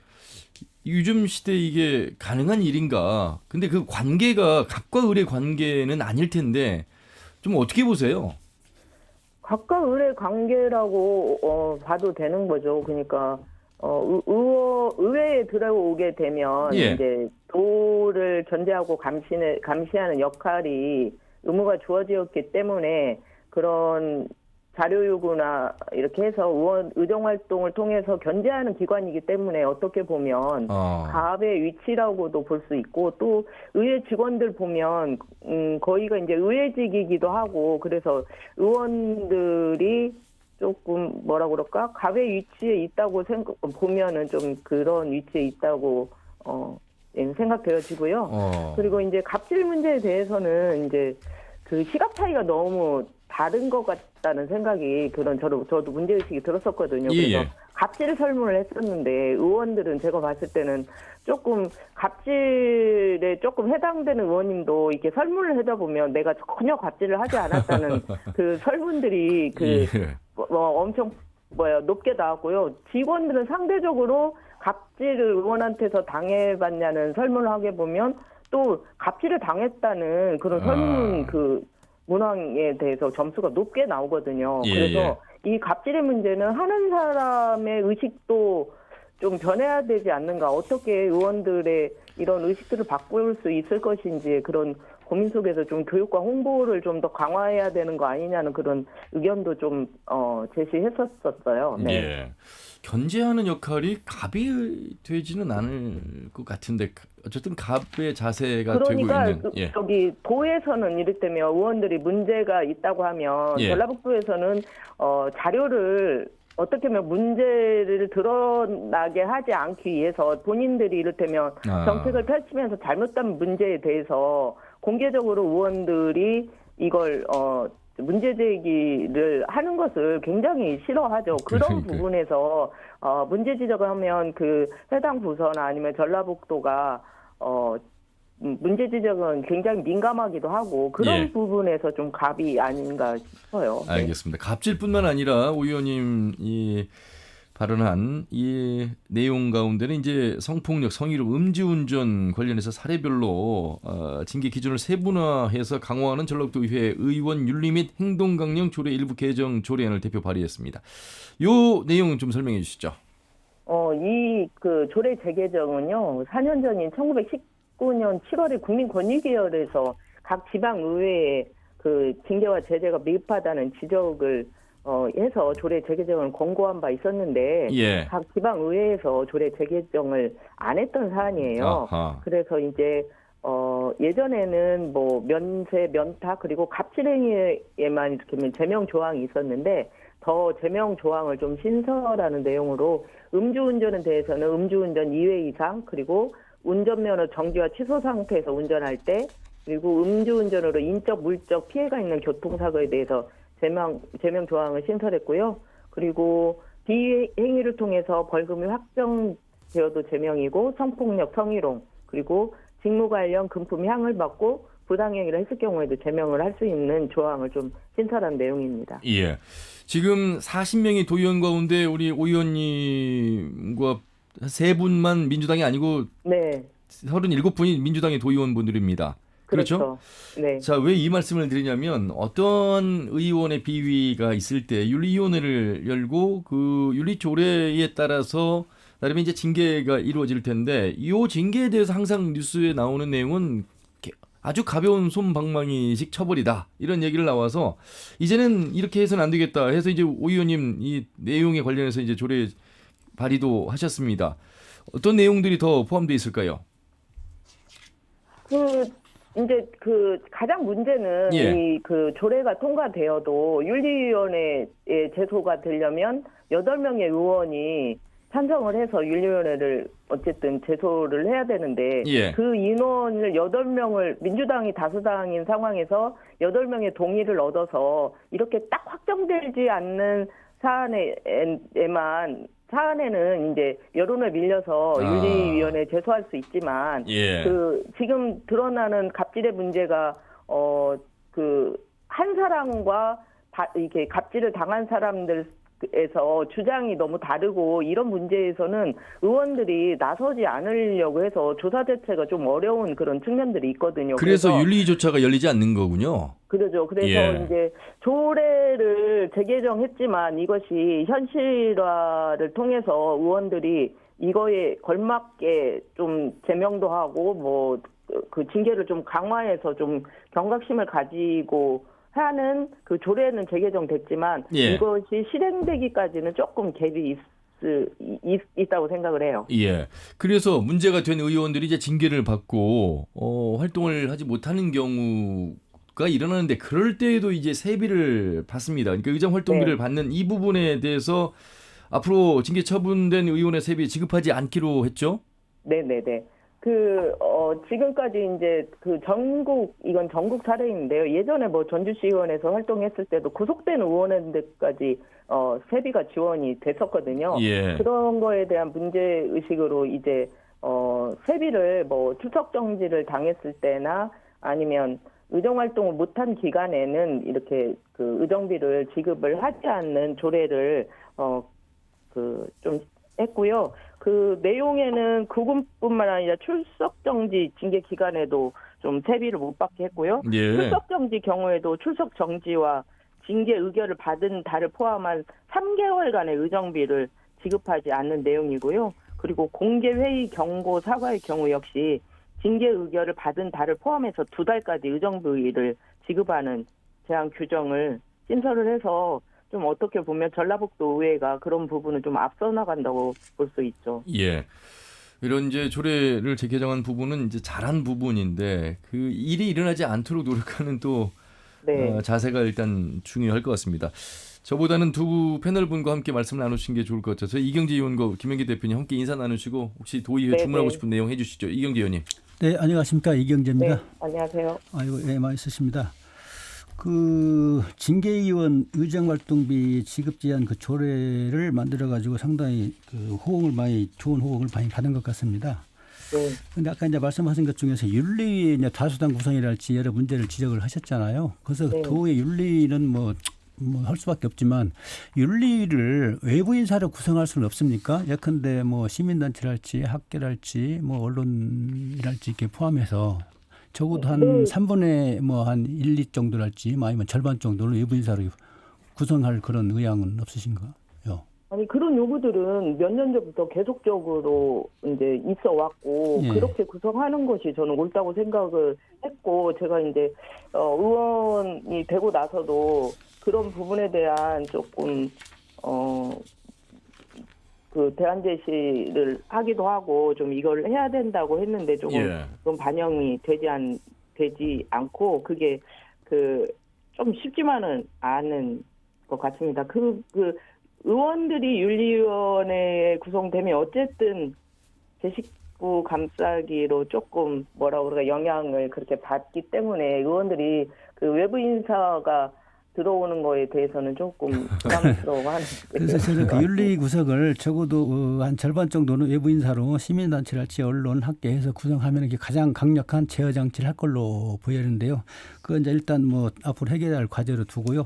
요즘 시대에 이게 가능한 일인가? 근데 그 관계가 갑과 을의 관계는 아닐 텐데 좀 어떻게 보세요? 갑과 을의 관계라고 봐도 되는 거죠. 그러니까 의회에 들어오게 되면 이제 도를 견제하고 감시하는 역할이 의무가 주어졌기 때문에 그런 자료 요구나 이렇게 해서 의원 의정 활동을 통해서 견제하는 기관이기 때문에 어떻게 보면 갑의 위치라고도 볼 수 있고 또 의회 직원들 보면 거의가 이제 의회직이기도 하고 그래서 의원들이 조금 뭐라 그럴까 갑의 위치에 있다고 보면은 좀 그런 위치에 있다고 생각되어지고요. 그리고 이제 갑질 문제에 대해서는 이제 그 시각 차이가 너무 다른 것 같다는 생각이 저도 문제의식이 들었었거든요. 그래서 갑질 설문을 했었는데 의원들은 제가 봤을 때는 조금 갑질에 조금 해당되는 의원님도 이렇게 설문을 하다 보면 내가 전혀 갑질을 하지 않았다는 그 설문들이 엄청 높게 나왔고요. 직원들은 상대적으로 갑질을 의원한테서 당해봤냐는 설문을 하게 보면 또 갑질을 당했다는 그런 설문 문항에 대해서 점수가 높게 나오거든요. 그래서 이 갑질의 문제는 하는 사람의 의식도 좀 변해야 되지 않는가. 어떻게 의원들의 이런 의식들을 바꿀 수 있을 것인지 그런 고민 속에서 좀 교육과 홍보를 좀 더 강화해야 되는 거 아니냐는 그런 의견도 좀 제시했었어요. 네. 예. 견제하는 역할이 갑이 되지는 않을 것 같은데 어쨌든 갑의 자세가 되고 있는. 저기 도에서는 이를테면 의원들이 문제가 있다고 하면 전라북도에서는 자료를 어떻게 하면 문제를 드러나게 하지 않기 위해서 본인들이 이를테면 정책을 펼치면서 잘못된 문제에 대해서 공개적으로 의원들이 이걸 문제 제기를 하는 것을 굉장히 싫어하죠. 그런 부분에서 문제 지적을 하면 그 해당 부서나 아니면 전라북도가 문제 지적은 굉장히 민감하기도 하고 그런 부분에서 좀 갑이 아닌가 싶어요. 알겠습니다. 갑질뿐만 아니라 오 의원님이 발언한 이 내용 가운데는 이제 성폭력, 성희롱, 음주운전 관련해서 사례별로 징계 기준을 세분화해서 강화하는 전라북도의회 의원 윤리 및 행동강령 조례 일부 개정 조례안을 대표 발의했습니다. 요 내용은 좀 설명해 주시죠. 이 그 조례 재개정은요, 4년 전인 1919년 7월에 국민권익위원회에서 각 지방의회에 그 징계와 제재가 미흡하다는 지적을 해서 조례 재개정을 권고한 바 있었는데 각 지방의회에서 조례 재개정을 안 했던 사안이에요. 그래서 이제 예전에는 뭐 면세, 면탁 그리고 갑질행위에만 이렇게 제명 조항이 있었는데 더 제명 조항을 좀 신설하는 내용으로 음주운전에 대해서는 음주운전 2회 이상 그리고 운전면허 정지와 취소 상태에서 운전할 때 그리고 음주운전으로 인적 물적 피해가 있는 교통사고에 대해서 제명 조항을 신설했고요. 그리고 비행위를 통해서 벌금이 확정되어도 제명이고 성폭력, 성희롱 그리고 직무 관련 금품 향을 받고 부당행위를 했을 경우에도 제명을 할 수 있는 조항을 좀 신설한 내용입니다. 예. 지금 40명의 도의원 가운데 우리 오 의원님과 세 분만 민주당이 아니고 37분이 민주당의 도의원분들입니다. 그렇죠? 네. 자, 왜 이 말씀을 드리냐면 어떤 의원의 비위가 있을 때 윤리위원회를 열고 그 윤리조례에 따라서 나름의 이제 징계가 이루어질 텐데 이 징계에 대해서 항상 뉴스에 나오는 내용은 아주 가벼운 솜방망이식 처벌이다 이런 얘기를 나와서 이제는 이렇게 해서는 안 되겠다 해서 이제 오 의원님 이 내용에 관련해서 이제 조례 발의도 하셨습니다. 어떤 내용들이 더 포함되어 있을까요? 이제 그 가장 문제는 이 그 조례가 통과되어도 윤리위원회에 제소가 되려면 8명의 의원이 찬성을 해서 윤리위원회를 어쨌든 제소를 해야 되는데 그 인원을 8명을 민주당이 다수당인 상황에서 8명의 동의를 얻어서 이렇게 딱 확정되지 않는 사안에는 이제 여론에 밀려서 윤리위원회에 제소할 수 있지만 그 지금 드러나는 갑질의 문제가 그 한 사람과 이렇게 갑질을 당한 사람들에서 주장이 너무 다르고 이런 문제에서는 의원들이 나서지 않으려고 해서 조사 자체가 좀 어려운 그런 측면들이 있거든요. 그래서 윤리조차가 열리지 않는 거군요. 그러죠. 그래서 이제 조례를 재개정했지만 이것이 현실화를 통해서 의원들이 이거에 걸맞게 좀 제명도 하고 뭐 그 징계를 좀 강화해서 좀 경각심을 가지고 하는 그 조례는 재개정됐지만 예. 이것이 실행되기까지는 조금 갭이 있다고 생각을 해요. 예. 그래서 문제가 된 의원들이 이제 징계를 받고 활동을 하지 못하는 경우가 일어나는데 그럴 때에도 이제 세비를 받습니다. 그러니까 의정 활동비를 네. 받는 이 부분에 대해서 앞으로 징계 처분된 의원의 세비 지급하지 않기로 했죠? 네네네. 지금까지 이제 이건 전국 사례인데요. 예전에 뭐 전주시의원에서 활동했을 때도 구속된 의원들까지 세비가 지원이 됐었거든요. 예. 그런 거에 대한 문제의식으로 이제, 세비를 뭐 출석 정지를 당했을 때나 아니면 의정활동을 못한 기간에는 이렇게 그 의정비를 지급을 하지 않는 조례를, 좀 했고요. 그 내용에는 구금뿐만 아니라 출석 정지 징계 기간에도 좀 세비를 못 받게 했고요. 예. 출석 정지 경우에도 출석 정지와 징계 의결을 받은 달을 포함한 3개월간의 의정비를 지급하지 않는 내용이고요. 그리고 공개 회의 경고 사과의 경우 역시 징계 의결을 받은 달을 포함해서 2달까지 의정비를 지급하는 제한 규정을 신설을 해서 좀 어떻게 보면 전라북도 의회가 그런 부분은 좀 앞서 나간다고 볼 수 있죠. 예. 이런 이제 조례를 재개정한 부분은 이제 잘한 부분인데 그 일이 일어나지 않도록 노력하는 또 네. 자세가 일단 중요할 것 같습니다. 저보다는 두 패널 분과 함께 말씀을 나누신 게 좋을 것 같아서 이경재 의원과 김영기 대표님 함께 인사 나누시고 혹시 도의회 주문하고 싶은 내용 해주시죠. 이경재 의원님. 네, 안녕하십니까. 이경재입니다. 네, 안녕하세요. 아이고, 예, 많이 쓰십니다. 그 징계위원 의정활동비 지급 제한 그 조례를 만들어 가지고 상당히 그 좋은 호응을 많이 받은 것 같습니다. 그런데 아까 이제 말씀하신 것 중에서 윤리 이제 다수당 구성이랄지 여러 문제를 지적을 하셨잖아요. 그래서 도의 윤리는 뭐 할 수밖에 없지만 윤리를 외부 인사로 구성할 수는 없습니까? 예컨대 뭐 시민단체랄지 학계랄지 뭐 언론이랄지 이렇게 포함해서 적어도 한 3분의 뭐 한 1, 2 정도랄지 아니면 절반 정도를 외부 인사로 구성할 그런 의향은 없으신가요? 아니 그런 요구들은 몇 년 전부터 계속적으로 이제 있어 왔고 그렇게 구성하는 것이 저는 옳다고 생각을 했고 제가 이제 의원이 되고 나서도 그런 부분에 대한 조금 그 대안 제시를 하기도 하고 좀 이걸 해야 된다고 했는데 조금 좀 반영이 되지 않고 그게 좀 쉽지만은 않은 것 같습니다. 의원들이 윤리위원회에 구성되면 어쨌든 제 식구 감싸기로 조금 영향을 그렇게 받기 때문에 의원들이 그 외부 인사가 들어오는 거에 대해서는 조금 부담스러워하는. 그래서 저는 그 윤리 구성을 적어도 한 절반 정도는 외부 인사로 시민단체랄지 언론 학계에서 구성하면 이게 가장 강력한 제어 장치를 할 걸로 보이는데요. 그건 이제 일단 뭐 앞으로 해결할 과제로 두고요.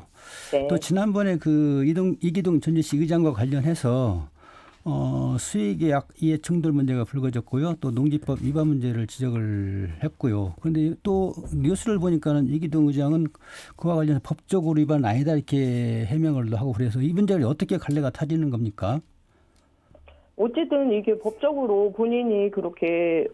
네. 또 지난번에 그 이기동 전주시 의장과 관련해서 수의계약 이해 충돌 문제가 불거졌고요. 또 농지법 위반 문제를 지적을 했고요. 그런데 또 뉴스를 보니까는 이기동 의장은 그와 관련해서 법적으로 위반 아니다 이렇게 해명을 하고 그래서 이 문제를 어떻게 갈래가 타지는 겁니까? 어쨌든 이게 법적으로 본인이 그렇게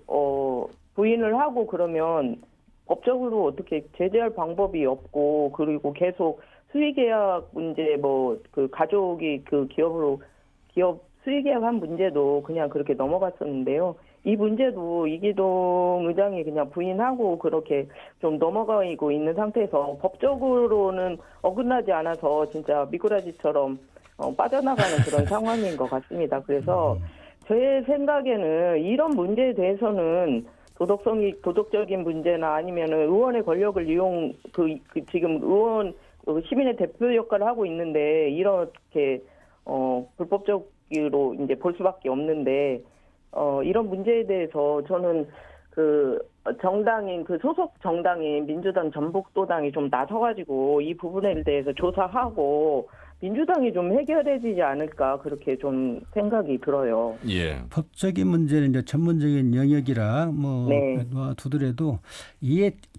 부인을 하고 그러면 법적으로 어떻게 제재할 방법이 없고 그리고 계속 수의계약 문제 그 가족이 그 기업 수의계약한 문제도 그냥 그렇게 넘어갔었는데요. 이 문제도 이기동 의장이 그냥 부인하고 그렇게 좀 넘어가고 있는 상태에서 법적으로는 어긋나지 않아서 진짜 미꾸라지처럼 빠져나가는 그런 상황인 것 같습니다. 그래서 제 생각에는 이런 문제에 대해서는 도덕적인 문제나 아니면 의원의 권력을 이용 지금 의원 시민의 대표 역할을 하고 있는데 이렇게 불법적으로 이제 볼 수밖에 없는데 이런 문제에 대해서 저는 소속 정당인 민주당 전북도당이 좀 나서가지고 이 부분에 대해서 조사하고 민주당이 좀 해결해지지 않을까 그렇게 좀 생각이 들어요. 예. 법적인 문제는 이제 전문적인 영역이라 두더라도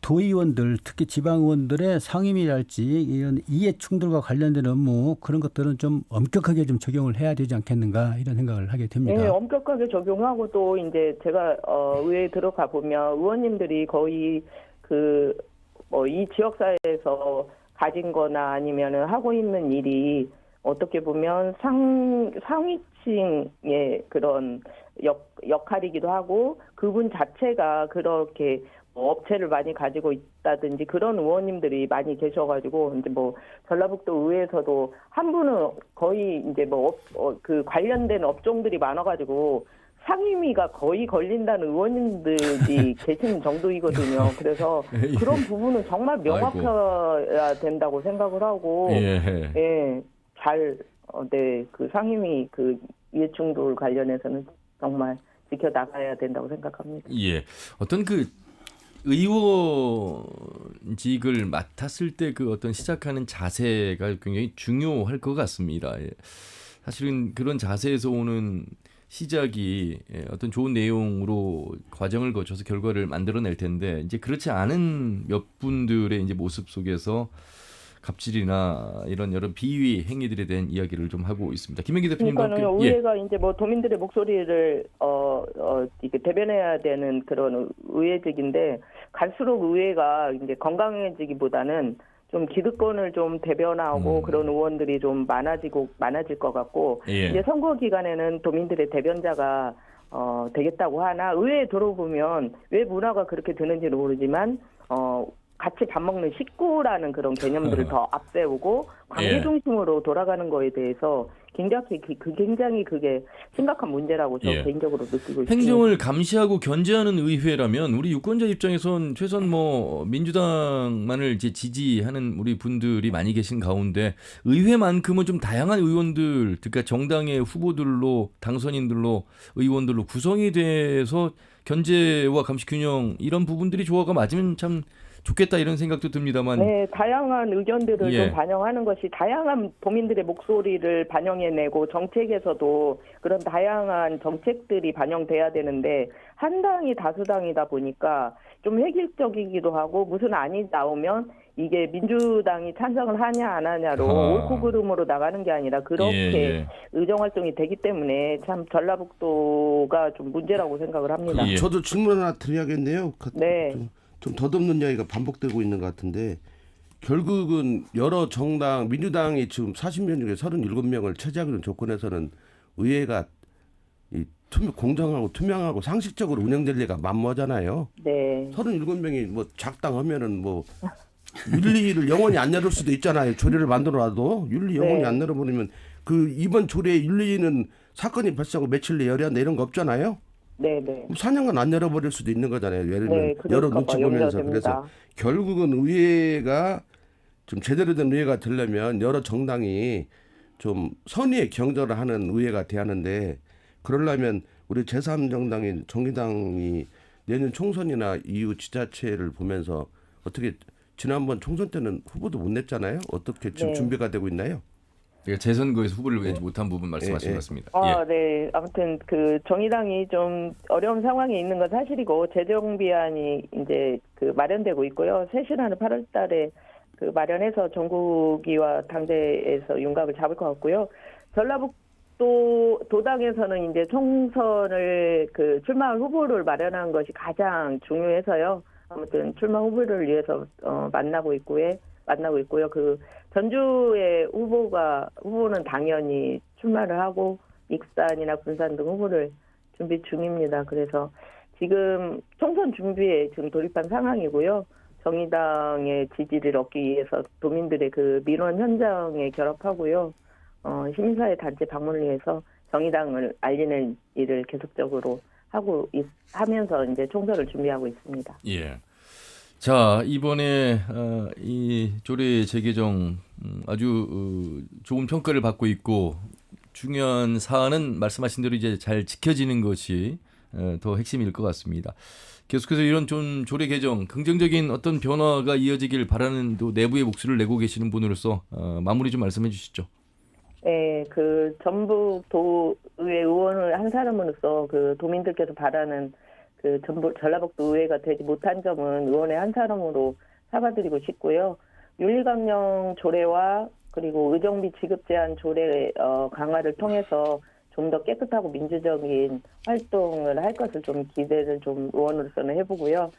도의원들 특히 지방의원들의 상임위랄지 이런 이해 충돌과 관련된 업무 그런 것들은 좀 엄격하게 좀 적용을 해야 되지 않겠는가 이런 생각을 하게 됩니다. 네, 엄격하게 적용하고 또 이제 제가 의회에 들어가 보면 의원님들이 거의 이 지역사회에서 가진 거나 아니면은 하고 있는 일이 어떻게 보면 상위층의 그런 역할이기도 하고 그분 자체가 그렇게 업체를 많이 가지고 있다든지 그런 의원님들이 많이 계셔가지고 이제 뭐 전라북도 의회에서도 한 분은 거의 이제 그 관련된 업종들이 많아가지고 상임위가 거의 걸린다는 의원님들이 계시는 정도이거든요. 그래서 그런 부분은 정말 명확해야 된다고 생각을 하고 그 상임위 그 이해충돌 관련해서는 정말 지켜나가야 된다고 생각합니다. 예, 어떤 그 의원직을 맡았을 때 그 어떤 시작하는 자세가 굉장히 중요할 것 같습니다. 사실은 그런 자세에서 오는 시작이 어떤 좋은 내용으로 과정을 거쳐서 결과를 만들어낼 텐데 이제 그렇지 않은 몇 분들의 이제 모습 속에서 갑질이나 이런 여러 비위 행위들에 대한 이야기를 좀 하고 있습니다. 김현기 대표님도 그러니까요. 의회가 이제 뭐 도민들의 목소리를 이렇게 대변해야 되는 그런 의회직인데 갈수록 의회가 이제 건강해지기보다는 좀 기득권을 좀 대변하고 그런 의원들이 좀 많아질 것 같고 이제 선거 기간에는 도민들의 대변자가 되겠다고 하나 의회에 들어보면 왜 문화가 그렇게 드는지는 모르지만 같이 밥 먹는 식구라는 그런 개념들을 더 앞세우고 관계 중심으로 돌아가는 거에 대해서 굉장히 그게 심각한 문제라고 저 개인적으로 느끼고 있습니다. 행정을 감시하고 견제하는 의회라면 우리 유권자 입장에선 최소한 뭐 민주당만을 이제 지지하는 우리 분들이 많이 계신 가운데 의회만큼은 좀 다양한 의원들, 그러니까 정당의 후보들로 당선인들로 의원들로 구성이 돼서 견제와 감시 균형 이런 부분들이 조화가 맞으면 참 좋겠다 이런 생각도 듭니다만. 네, 다양한 의견들을 좀 반영하는 것이 다양한 도민들의 목소리를 반영해내고 정책에서도 그런 다양한 정책들이 반영돼야 되는데 한 당이 다수당이다 보니까 좀 획일적이기도 하고 무슨 안이 나오면 이게 민주당이 찬성을 하냐 안 하냐로 옳고 그름으로 나가는 게 아니라 그렇게 의정활동이 되기 때문에 참 전라북도가 좀 문제라고 생각을 합니다. 저도 질문 하나 드려야겠네요. 네. 좀 덧없는 이야기가 반복되고 있는 것 같은데 결국은 여러 정당 민주당이 지금 40명 중에 37명을 차지하는 조건에서는 의회가 공정하고 투명하고 상식적으로 운영될 리가 만무하잖아요. 네. 37명이 뭐 작당하면은 뭐 윤리를 영원히 안 열을 수도 있잖아요. 조례를 만들어놔도 윤리 영원히 안 열어버리면 그 이번 조례 윤리는 사건이 발생하고 며칠 내에 열어야 한다 이런 거 없잖아요. 네네. 4년간 안 열어버릴 수도 있는 거잖아요. 예를 들면 여러 눈치 보면서. 그래서 결국은 의회가 좀 제대로 된 의회가 되려면 여러 정당이 좀 선의의 경쟁을 하는 의회가 돼야 하는데 그러려면 우리 제3정당인 정의당이 내년 총선이나 이후 지자체를 보면서 어떻게 지난번 총선 때는 후보도 못 냈잖아요. 어떻게 지금 준비가 되고 있나요? 재선거에서 후보를 내지 못한 부분 말씀하신 것 같습니다. 네. 아무튼 그 정의당이 좀 어려운 상황에 있는 건 사실이고 재정 비안이 이제 그 마련되고 있고요. 새신안을 8월달에 그 마련해서 전국위와 당대에서 윤곽을 잡을 것 같고요. 전라북도 도당에서는 이제 총선을 그 출마할 후보를 마련한 것이 가장 중요해서요. 아무튼 출마 후보를 위해서 만나고 있고요. 그 전주의 후보는 당연히 출마를 하고 익산이나 군산 등 후보를 준비 중입니다. 그래서 지금 총선 준비에 지금 돌입한 상황이고요. 정의당의 지지를 얻기 위해서 도민들의 그 민원 현장에 결합하고요. 시민사회 단체 방문을 위해서 정의당을 알리는 일을 계속적으로 하면서 이제 총선을 준비하고 있습니다. 예. 자, 이번에 이 조례 재개정 아주 좋은 평가를 받고 있고 중요한 사안은 말씀하신 대로 이제 잘 지켜지는 것이 더 핵심일 것 같습니다. 계속해서 이런 좀 조례 개정 긍정적인 어떤 변화가 이어지길 바라는 또 내부의 목소리를 내고 계시는 분으로서 마무리 좀 말씀해 주시죠. 네, 그 전북도의회 의원을 한 사람으로서 그 도민들께서 바라는 그 전라북도 의회가 되지 못한 점은 의원의 한 사람으로 사과드리고 싶고요. 윤리강령 조례와 그리고 의정비 지급 제한 조례 강화를 통해서 좀 더 깨끗하고 민주적인 활동을 할 것을 좀 기대를 좀 의원으로서는 해보고요.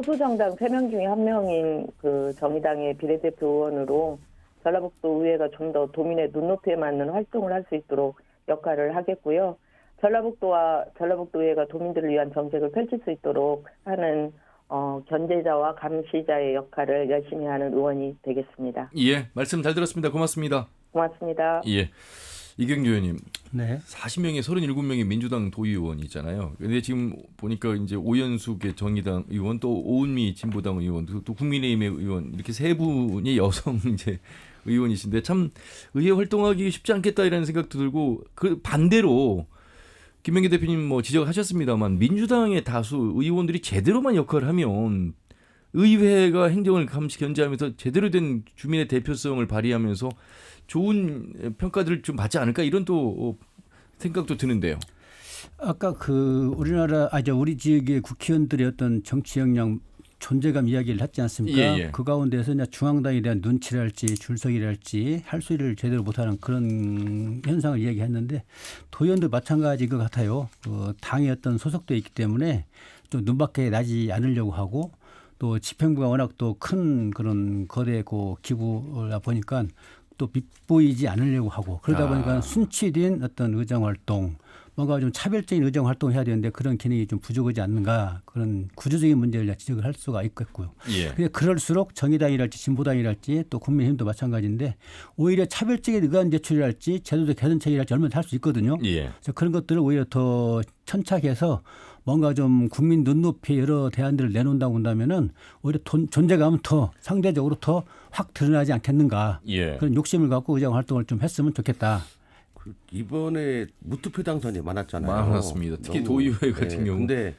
소수 정당 3명 중에 1명인 그 정의당의 비례대표 의원으로 전라북도 의회가 좀 더 도민의 눈높이에 맞는 활동을 할 수 있도록 역할을 하겠고요. 전라북도 의회가 도민들을 위한 정책을 펼칠 수 있도록 하는 견제자와 감시자의 역할을 열심히 하는 의원이 되겠습니다. 예, 말씀 잘 들었습니다. 고맙습니다. 고맙습니다. 예, 이경규 의원님, 네. 40명에 37명의 민주당 도의원이 있잖아요. 근데 지금 보니까 이제 오연숙의 정의당 의원, 또 오은미 진보당 의원, 또 국민의힘의 의원 이렇게 세 분이 여성 이제 의원이신데 참 의회 활동하기 쉽지 않겠다라는 생각도 들고, 그 반대로 김명기 대표님 뭐 지적하셨습니다만 민주당의 다수 의원들이 제대로만 역할을 하면 의회가 행정을 감시 견제하면서 제대로 된 주민의 대표성을 발휘하면서 좋은 평가들을 좀 받지 않을까, 이런 또 생각도 드는데요. 아까 우리 지역의 국회의원들의 어떤 정치 역량 존재감 이야기를 했지 않습니까? 예. 그 가운데서 이제 중앙당에 대한 눈치랄지 줄서기랄지 할 소리를 제대로 못하는 그런 현상을 이야기했는데, 도의원도 마찬가지인 것 같아요. 당에 어떤 소속돼 있기 때문에 좀 눈밖에 나지 않으려고 하고, 또 집행부가 워낙 또 큰 그런 거대 기구라 보니까 또 밉보이지 않으려고 하고, 그러다 보니까 순치된 어떤 의정활동, 뭔가 좀 차별적인 의정활동을 해야 되는데 그런 기능이 좀 부족하지 않는가, 그런 구조적인 문제를 지적을 할 수가 있겠고요. 예. 그럴수록 정의당이랄지 진보당이랄지 또 국민의힘도 마찬가지인데 오히려 차별적인 의견 제출이랄지 제도적 개선책이랄지 얼마나 할 수 있거든요. 예. 그래서 그런 것들을 오히려 더 천착해서 뭔가 좀 국민 눈높이에 여러 대안들을 내놓는다고 본다면은 오히려 존재감은 더 상대적으로 더 확 드러나지 않겠는가. 예. 그런 욕심을 갖고 의정 활동을 좀 했으면 좋겠다. 이번에 무투표 당선이 많았잖아요. 많았습니다. 특히 도의회 같은 경우. 근데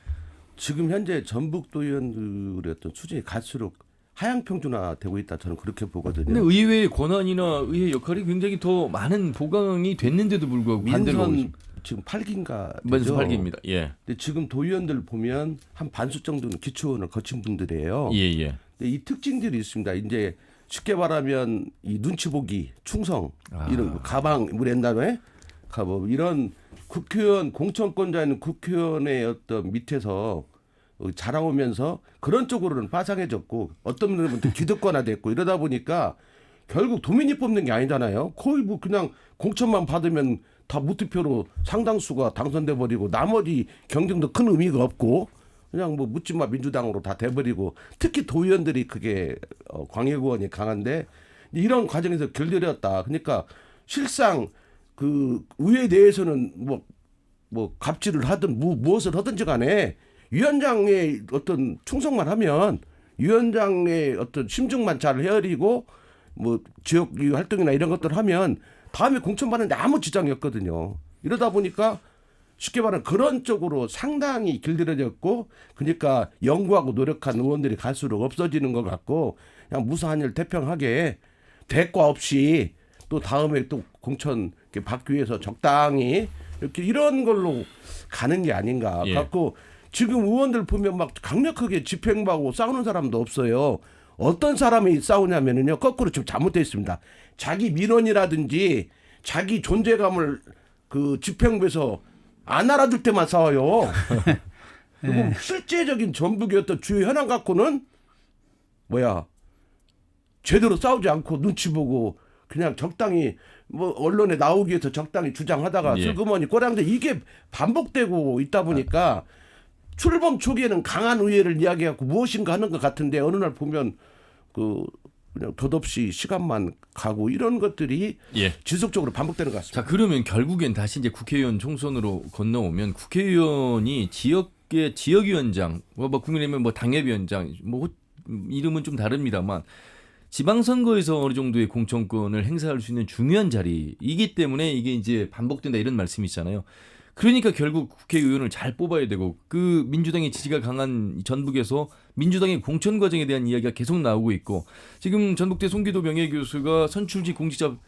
지금 현재 전북 도의원들의 어떤 수준이 갈수록 하향평준화되고 있다, 저는 그렇게 보거든요. 근데 의회의 권한이나 의회 역할이 굉장히 더 많은 보강이 됐는데도 불구하고 반대로 민선 지금 8기인가 민선 되죠. 8기입니다. 예. 근데 지금 도의원들 보면 한 반수 정도는 기초원을 거친 분들이에요. 예. 근데 이 특징들이 있습니다. 이제 쉽게 말하면 이 눈치 보기, 충성, 이런 가방, 뭐 옛날에 가법, 이런 국회의원 공천권자인 국회의원의 어떤 밑에서 자라오면서 그런 쪽으로는 빠상해졌고, 어떤 분들은 또 기득권화됐고, 이러다 보니까 결국 도민이 뽑는 게 아니잖아요. 거의 뭐 그냥 공천만 받으면 다 무투표로 상당수가 당선돼 버리고 나머지 경쟁도 큰 의미가 없고 그냥 뭐 묻지마 민주당으로 다 돼버리고, 특히 도의원들이 그게 광역의원이 강한데 이런 과정에서 결렬했다. 그러니까 실상 그 의회 내에서는 뭐 갑질을 하든 무엇을 하든지 간에 위원장의 어떤 충성만 하면, 위원장의 어떤 심증만 잘 헤아리고 뭐 지역 활동이나 이런 것들을 하면 다음에 공천받는데 아무 지장이 없거든요. 이러다 보니까 쉽게 말하면 그런 쪽으로 상당히 길들여졌고, 그러니까 연구하고 노력한 의원들이 갈수록 없어지는 것 같고, 그냥 무사한 일 태평하게 대가 없이 또 다음에 또 공천 받기 위해서 적당히 이렇게 이런 걸로 가는 게 아닌가. 예. 갖고 지금 의원들 보면 막 강력하게 집행부하고 싸우는 사람도 없어요. 어떤 사람이 싸우냐면요, 거꾸로 좀 잘못되어 있습니다. 자기 민원이라든지 자기 존재감을 그 집행부에서 안 알아줄 때만 싸워요. 그리고 실제적인 전북의 어떤 주요 현안 갖고는 제대로 싸우지 않고 눈치 보고 그냥 적당히 뭐 언론에 나오기 위해서 적당히 주장하다가 슬그머니 꼬량데, 이게 반복되고 있다 보니까 출범 초기에는 강한 의회를 이야기하고 무엇인가 하는 것 같은데 어느 날 보면 그냥 덧없이 시간만 가고 이런 것들이 지속적으로 반복되는 것 같습니다. 자, 그러면 결국엔 다시 이제 국회의원 총선으로 건너오면 국회의원이 지역의 지역위원장, 뭐 국민의힘은 뭐 당협위원장, 뭐 이름은 좀 다릅니다만 지방선거에서 어느 정도의 공천권을 행사할 수 있는 중요한 자리이기 때문에 이게 이제 반복된다, 이런 말씀이잖아요. 그러니까 결국 국회의원을 잘 뽑아야 되고, 그 민주당의 지지가 강한 전북에서 민주당의 공천 과정에 대한 이야기가 계속 나오고 있고, 지금 전북대 송기도 명예교수가 선출직 공직자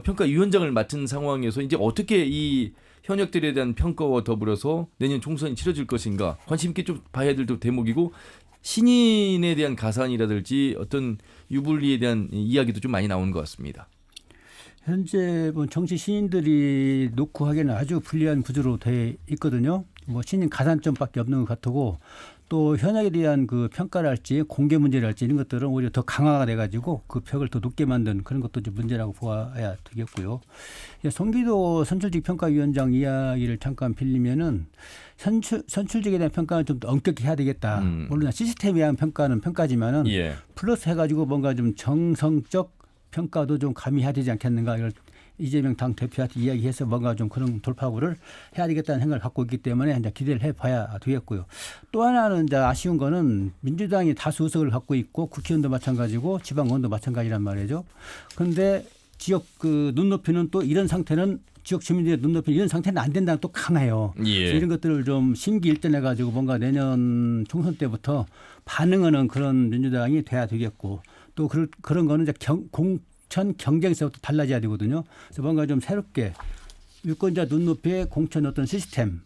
평가위원장을 맡은 상황에서 이제 어떻게 이 현역들에 대한 평가와 더불어서 내년 총선이 치러질 것인가 관심 있게 좀 봐야 될 대목이고, 신인에 대한 가산이라든지 어떤 유불리에 대한 이야기도 좀 많이 나오는 것 같습니다. 현재 뭐 정치 신인들이 놓고 하기에는 아주 불리한 구조로 돼 있거든요. 뭐 신인 가산점밖에 없는 것 같고, 또 현역에 대한 그 평가랄지 공개 문제랄지 이런 것들은 오히려 더 강화가 돼가지고 그 벽을 더 높게 만든 그런 것도 좀 문제라고 보아야 되겠고요. 송기도 선출직 평가위원장 이야기를 잠깐 빌리면은 선출직에 대한 평가는 좀 더 엄격히 해야 되겠다. 물론 시스템에 대한 평가는 평가지만은 플러스 해가지고 뭔가 좀 정성적 평가도 좀 가미해야 되지 않겠는가. 이걸 이재명 당 대표한테 이야기해서 뭔가 좀 그런 돌파구를 해야 되겠다는 생각을 갖고 있기 때문에 이제 기대를 해봐야 되겠고요. 또 하나는 이제 아쉬운 거는 민주당이 다수 의석을 갖고 있고 국회의원도 마찬가지고 지방의원도 마찬가지란 말이죠. 그런데 지역 그 눈높이는 또 이런 상태는 지역 주민들의 눈높이 이런 상태는 안 된다는 또 강해요. 이런 것들을 좀 심기일전해 가지고 뭔가 내년 총선 때부터 반응하는 그런 민주당이 돼야 되겠고 또 그런 거는 이제 공천 경쟁에서부터 달라져야 되거든요. 그래서 뭔가 좀 새롭게 유권자 눈높이의 공천 어떤 시스템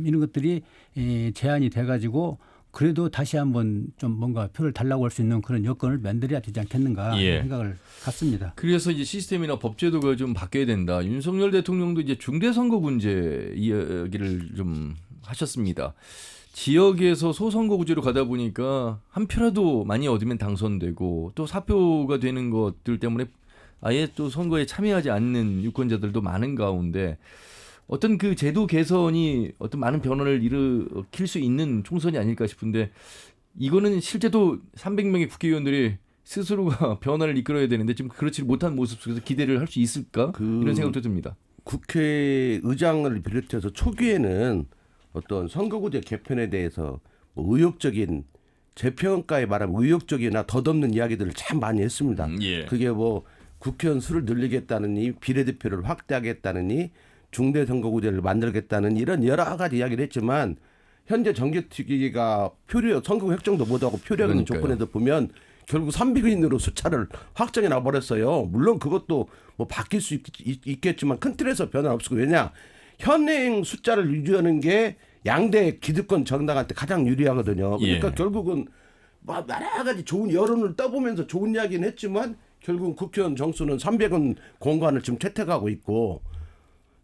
이런 것들이 제한이 돼가지고 그래도 다시 한번 좀 뭔가 표를 달라고 할 수 있는 그런 여건을 만들어야 되지 않겠는가 생각을 갖습니다. 그래서 이제 시스템이나 법제도가 좀 바뀌어야 된다. 윤석열 대통령도 이제 중대선거 문제 이야기를 좀 하셨습니다. 지역에서 소선거구제로 가다 보니까 한 표라도 많이 얻으면 당선되고 또 사표가 되는 것들 때문에 아예 또 선거에 참여하지 않는 유권자들도 많은 가운데 어떤 그 제도 개선이 어떤 많은 변화를 일으킬 수 있는 총선이 아닐까 싶은데 이거는 실제도 300명의 국회의원들이 스스로가 변화를 이끌어야 되는데 지금 그렇지 못한 모습 속에서 기대를 할 수 있을까? 이런 생각도 듭니다. 국회의장을 비롯해서 초기에는 어떤 선거구제 개편에 대해서 뭐 의욕적인 재평가에 말하면 의욕적이나 덧없는 이야기들을 참 많이 했습니다. 그게 뭐 국회의원 수를 늘리겠다느니 비례대표를 확대하겠다느니 중대선거구제를 만들겠다는 이런 여러 가지 이야기를 했지만 현재 정개특위가 선거구 획정도 못하고 표력 있는 조건에서 보면 결국 300인으로 숫자를 확정해 놔버렸어요. 물론 그것도 뭐 바뀔 수 있겠지만 큰 틀에서 변화 없고 왜냐 현행 숫자를 유지하는 게 양대 기득권 정당한테 가장 유리하거든요. 그러니까 결국은 여러 가지 좋은 여론을 떠보면서 좋은 이야기는 했지만 결국은 국회의원 정수는 300원 공간을 지금 채택하고 있고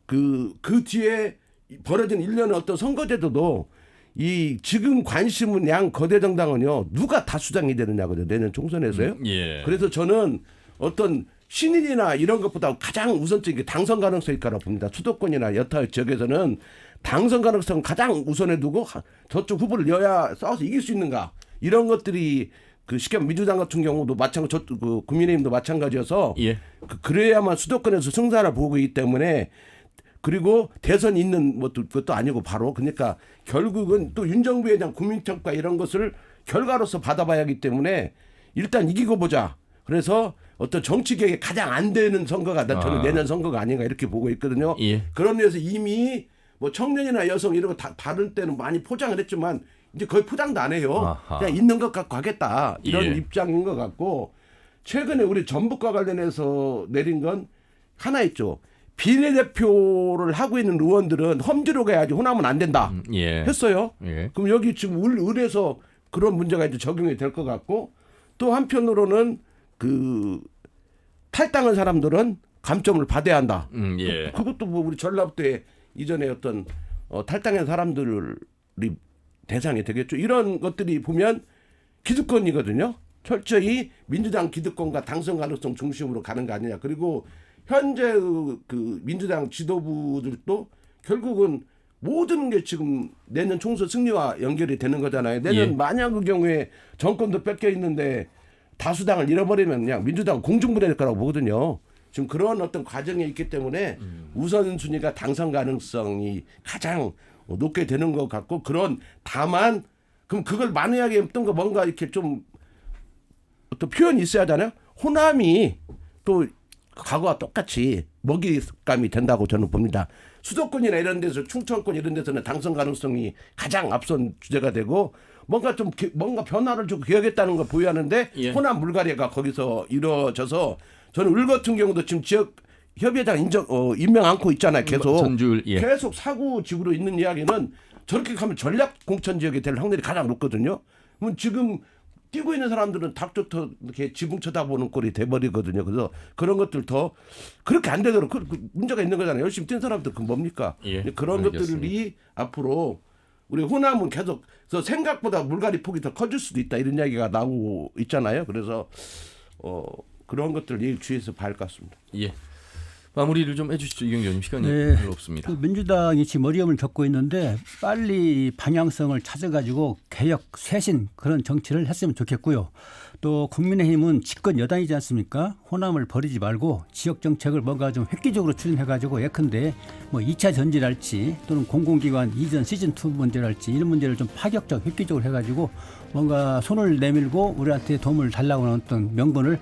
그 뒤에 벌어진 일련의 어떤 선거제도도 이 지금 관심은 양 거대 정당은요 누가 다수당이 되느냐거든요. 내년 총선에서요. 그래서 저는 어떤 신인이나 이런 것보다 가장 우선적인 게 당선 가능성일 거라고 봅니다. 수도권이나 여타 지역에서는 당선 가능성 가장 우선해 두고 저쪽 후보를 여야 싸워서 이길 수 있는가 이런 것들이 그 쉽게 민주당 같은 경우도 마찬가지, 그 국민의힘도 마찬가지여서 그래야만 수도권에서 승산을 보고 있기 때문에 그리고 대선 있는 것도 아니고 바로 그러니까 결국은 또 윤정부에 대한 국민평가 이런 것을 결과로서 받아봐야 하기 때문에 일단 이기고 보자. 그래서 어떤 정치계에 가장 안 되는 선거가 저는 내년 선거가 아닌가 이렇게 보고 있거든요. 그런 데서 이미 뭐 청년이나 여성 이런 거 다 다른 때는 많이 포장을 했지만 이제 거의 포장도 안 해요. 그냥 있는 것 갖고 하겠다 이런 입장인 것 같고 최근에 우리 전북과 관련해서 내린 건 하나 있죠. 비례대표를 하고 있는 의원들은 험지로 가야지 호남은 안 된다 했어요. 그럼 여기 지금 을에서 그런 문제가 이제 적용이 될 것 같고 또 한편으로는 그 탈당한 사람들은 감점을 받아야 한다. 그것도 뭐 우리 전라북도에 이전에 어떤 탈당한 사람들이 대상이 되겠죠. 이런 것들이 보면 기득권이거든요. 철저히 민주당 기득권과 당선 가능성 중심으로 가는 거 아니냐. 그리고 현재 그 민주당 지도부들도 결국은 모든 게 지금 내년 총선 승리와 연결이 되는 거잖아요. 내년 만약 그 경우에 정권도 뺏겨 있는데 다수당을 잃어버리면 그냥 민주당 공중분해될 거라고 보거든요. 지금 그런 어떤 과정에 있기 때문에 우선순위가 당선 가능성이 가장 높게 되는 것 같고 다만 그럼 그걸 만회하게 했던 거 뭔가 이렇게 좀 어떤 표현이 있어야 하잖아요. 호남이 또 과거와 똑같이 먹잇감이 된다고 저는 봅니다. 수도권이나 이런 데서 충청권 이런 데서는 당선 가능성이 가장 앞선 주제가 되고 뭔가 변화를 좀 기억했다는 걸 보여하는데 호남 물갈이가 거기서 이루어져서 저는 을 같은 경우도 지금 지역 협의회장 임명 않고 있잖아요. 계속 사고직으로 있는 이야기는 저렇게 가면 전략 공천 지역이 될 확률이 가장 높거든요. 그럼 지금 뛰고 있는 사람들은 닭부터 이렇게 지붕 쳐다보는 꼴이 돼버리거든요. 그래서 그런 것들 더 그렇게 안 되도록 문제가 있는 거잖아요. 열심히 뛴 사람들 그 뭡니까? 그런 알겠습니다. 것들이 앞으로 우리 호남은 계속 생각보다 물갈이 폭이 더 커질 수도 있다 이런 이야기가 나오고 있잖아요. 그래서 그런 것들 주의해서 봐야 할 것 같습니다. 예. 마무리를 좀 해주시죠. 이경재 의원님 시간이 별로 없습니다. 그 민주당이 지금 어려움을 겪고 있는데 빨리 방향성을 찾아가지고 개혁, 쇄신 그런 정치를 했으면 좋겠고요. 또 국민의힘은 집권 여당이지 않습니까? 호남을 버리지 말고 지역 정책을 뭔가 좀 획기적으로 추진해가지고 예컨대 뭐 2차 전지랄지 또는 공공기관 이전 시즌2 문제랄지 이런 문제를 좀 파격적 획기적으로 해가지고 뭔가 손을 내밀고 우리한테 도움을 달라고 하는 어떤 명분을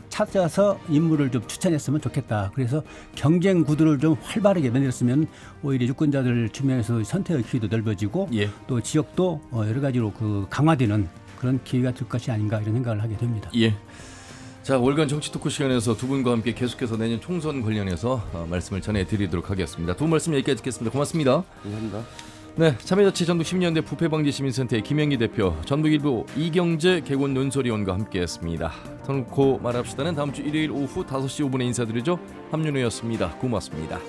찾아서 인물을 좀 추천했으면 좋겠다. 그래서 경쟁 구도를 좀 활발하게 만들었으면 오히려 유권자들 주변에서 선택의 기회도 넓어지고 예. 또 지역도 여러 가지로 그 강화되는 그런 기회가 될 것이 아닌가 이런 생각을 하게 됩니다. 예. 자, 월간 정치 토크 시간에서 두 분과 함께 계속해서 내년 총선 관련해서 말씀을 전해드리도록 하겠습니다. 두 분 말씀 여기까지 듣겠습니다. 고맙습니다. 감사합니다. 네, 참여자치 전북 10년대 부패방지시민센터의 김영기 대표, 전북일보 이경재 개곤 논설위원과 함께했습니다. 더 놓고 말합시다는 다음 주 일요일 오후 5시 5분에 인사드리죠. 함윤호였습니다. 고맙습니다.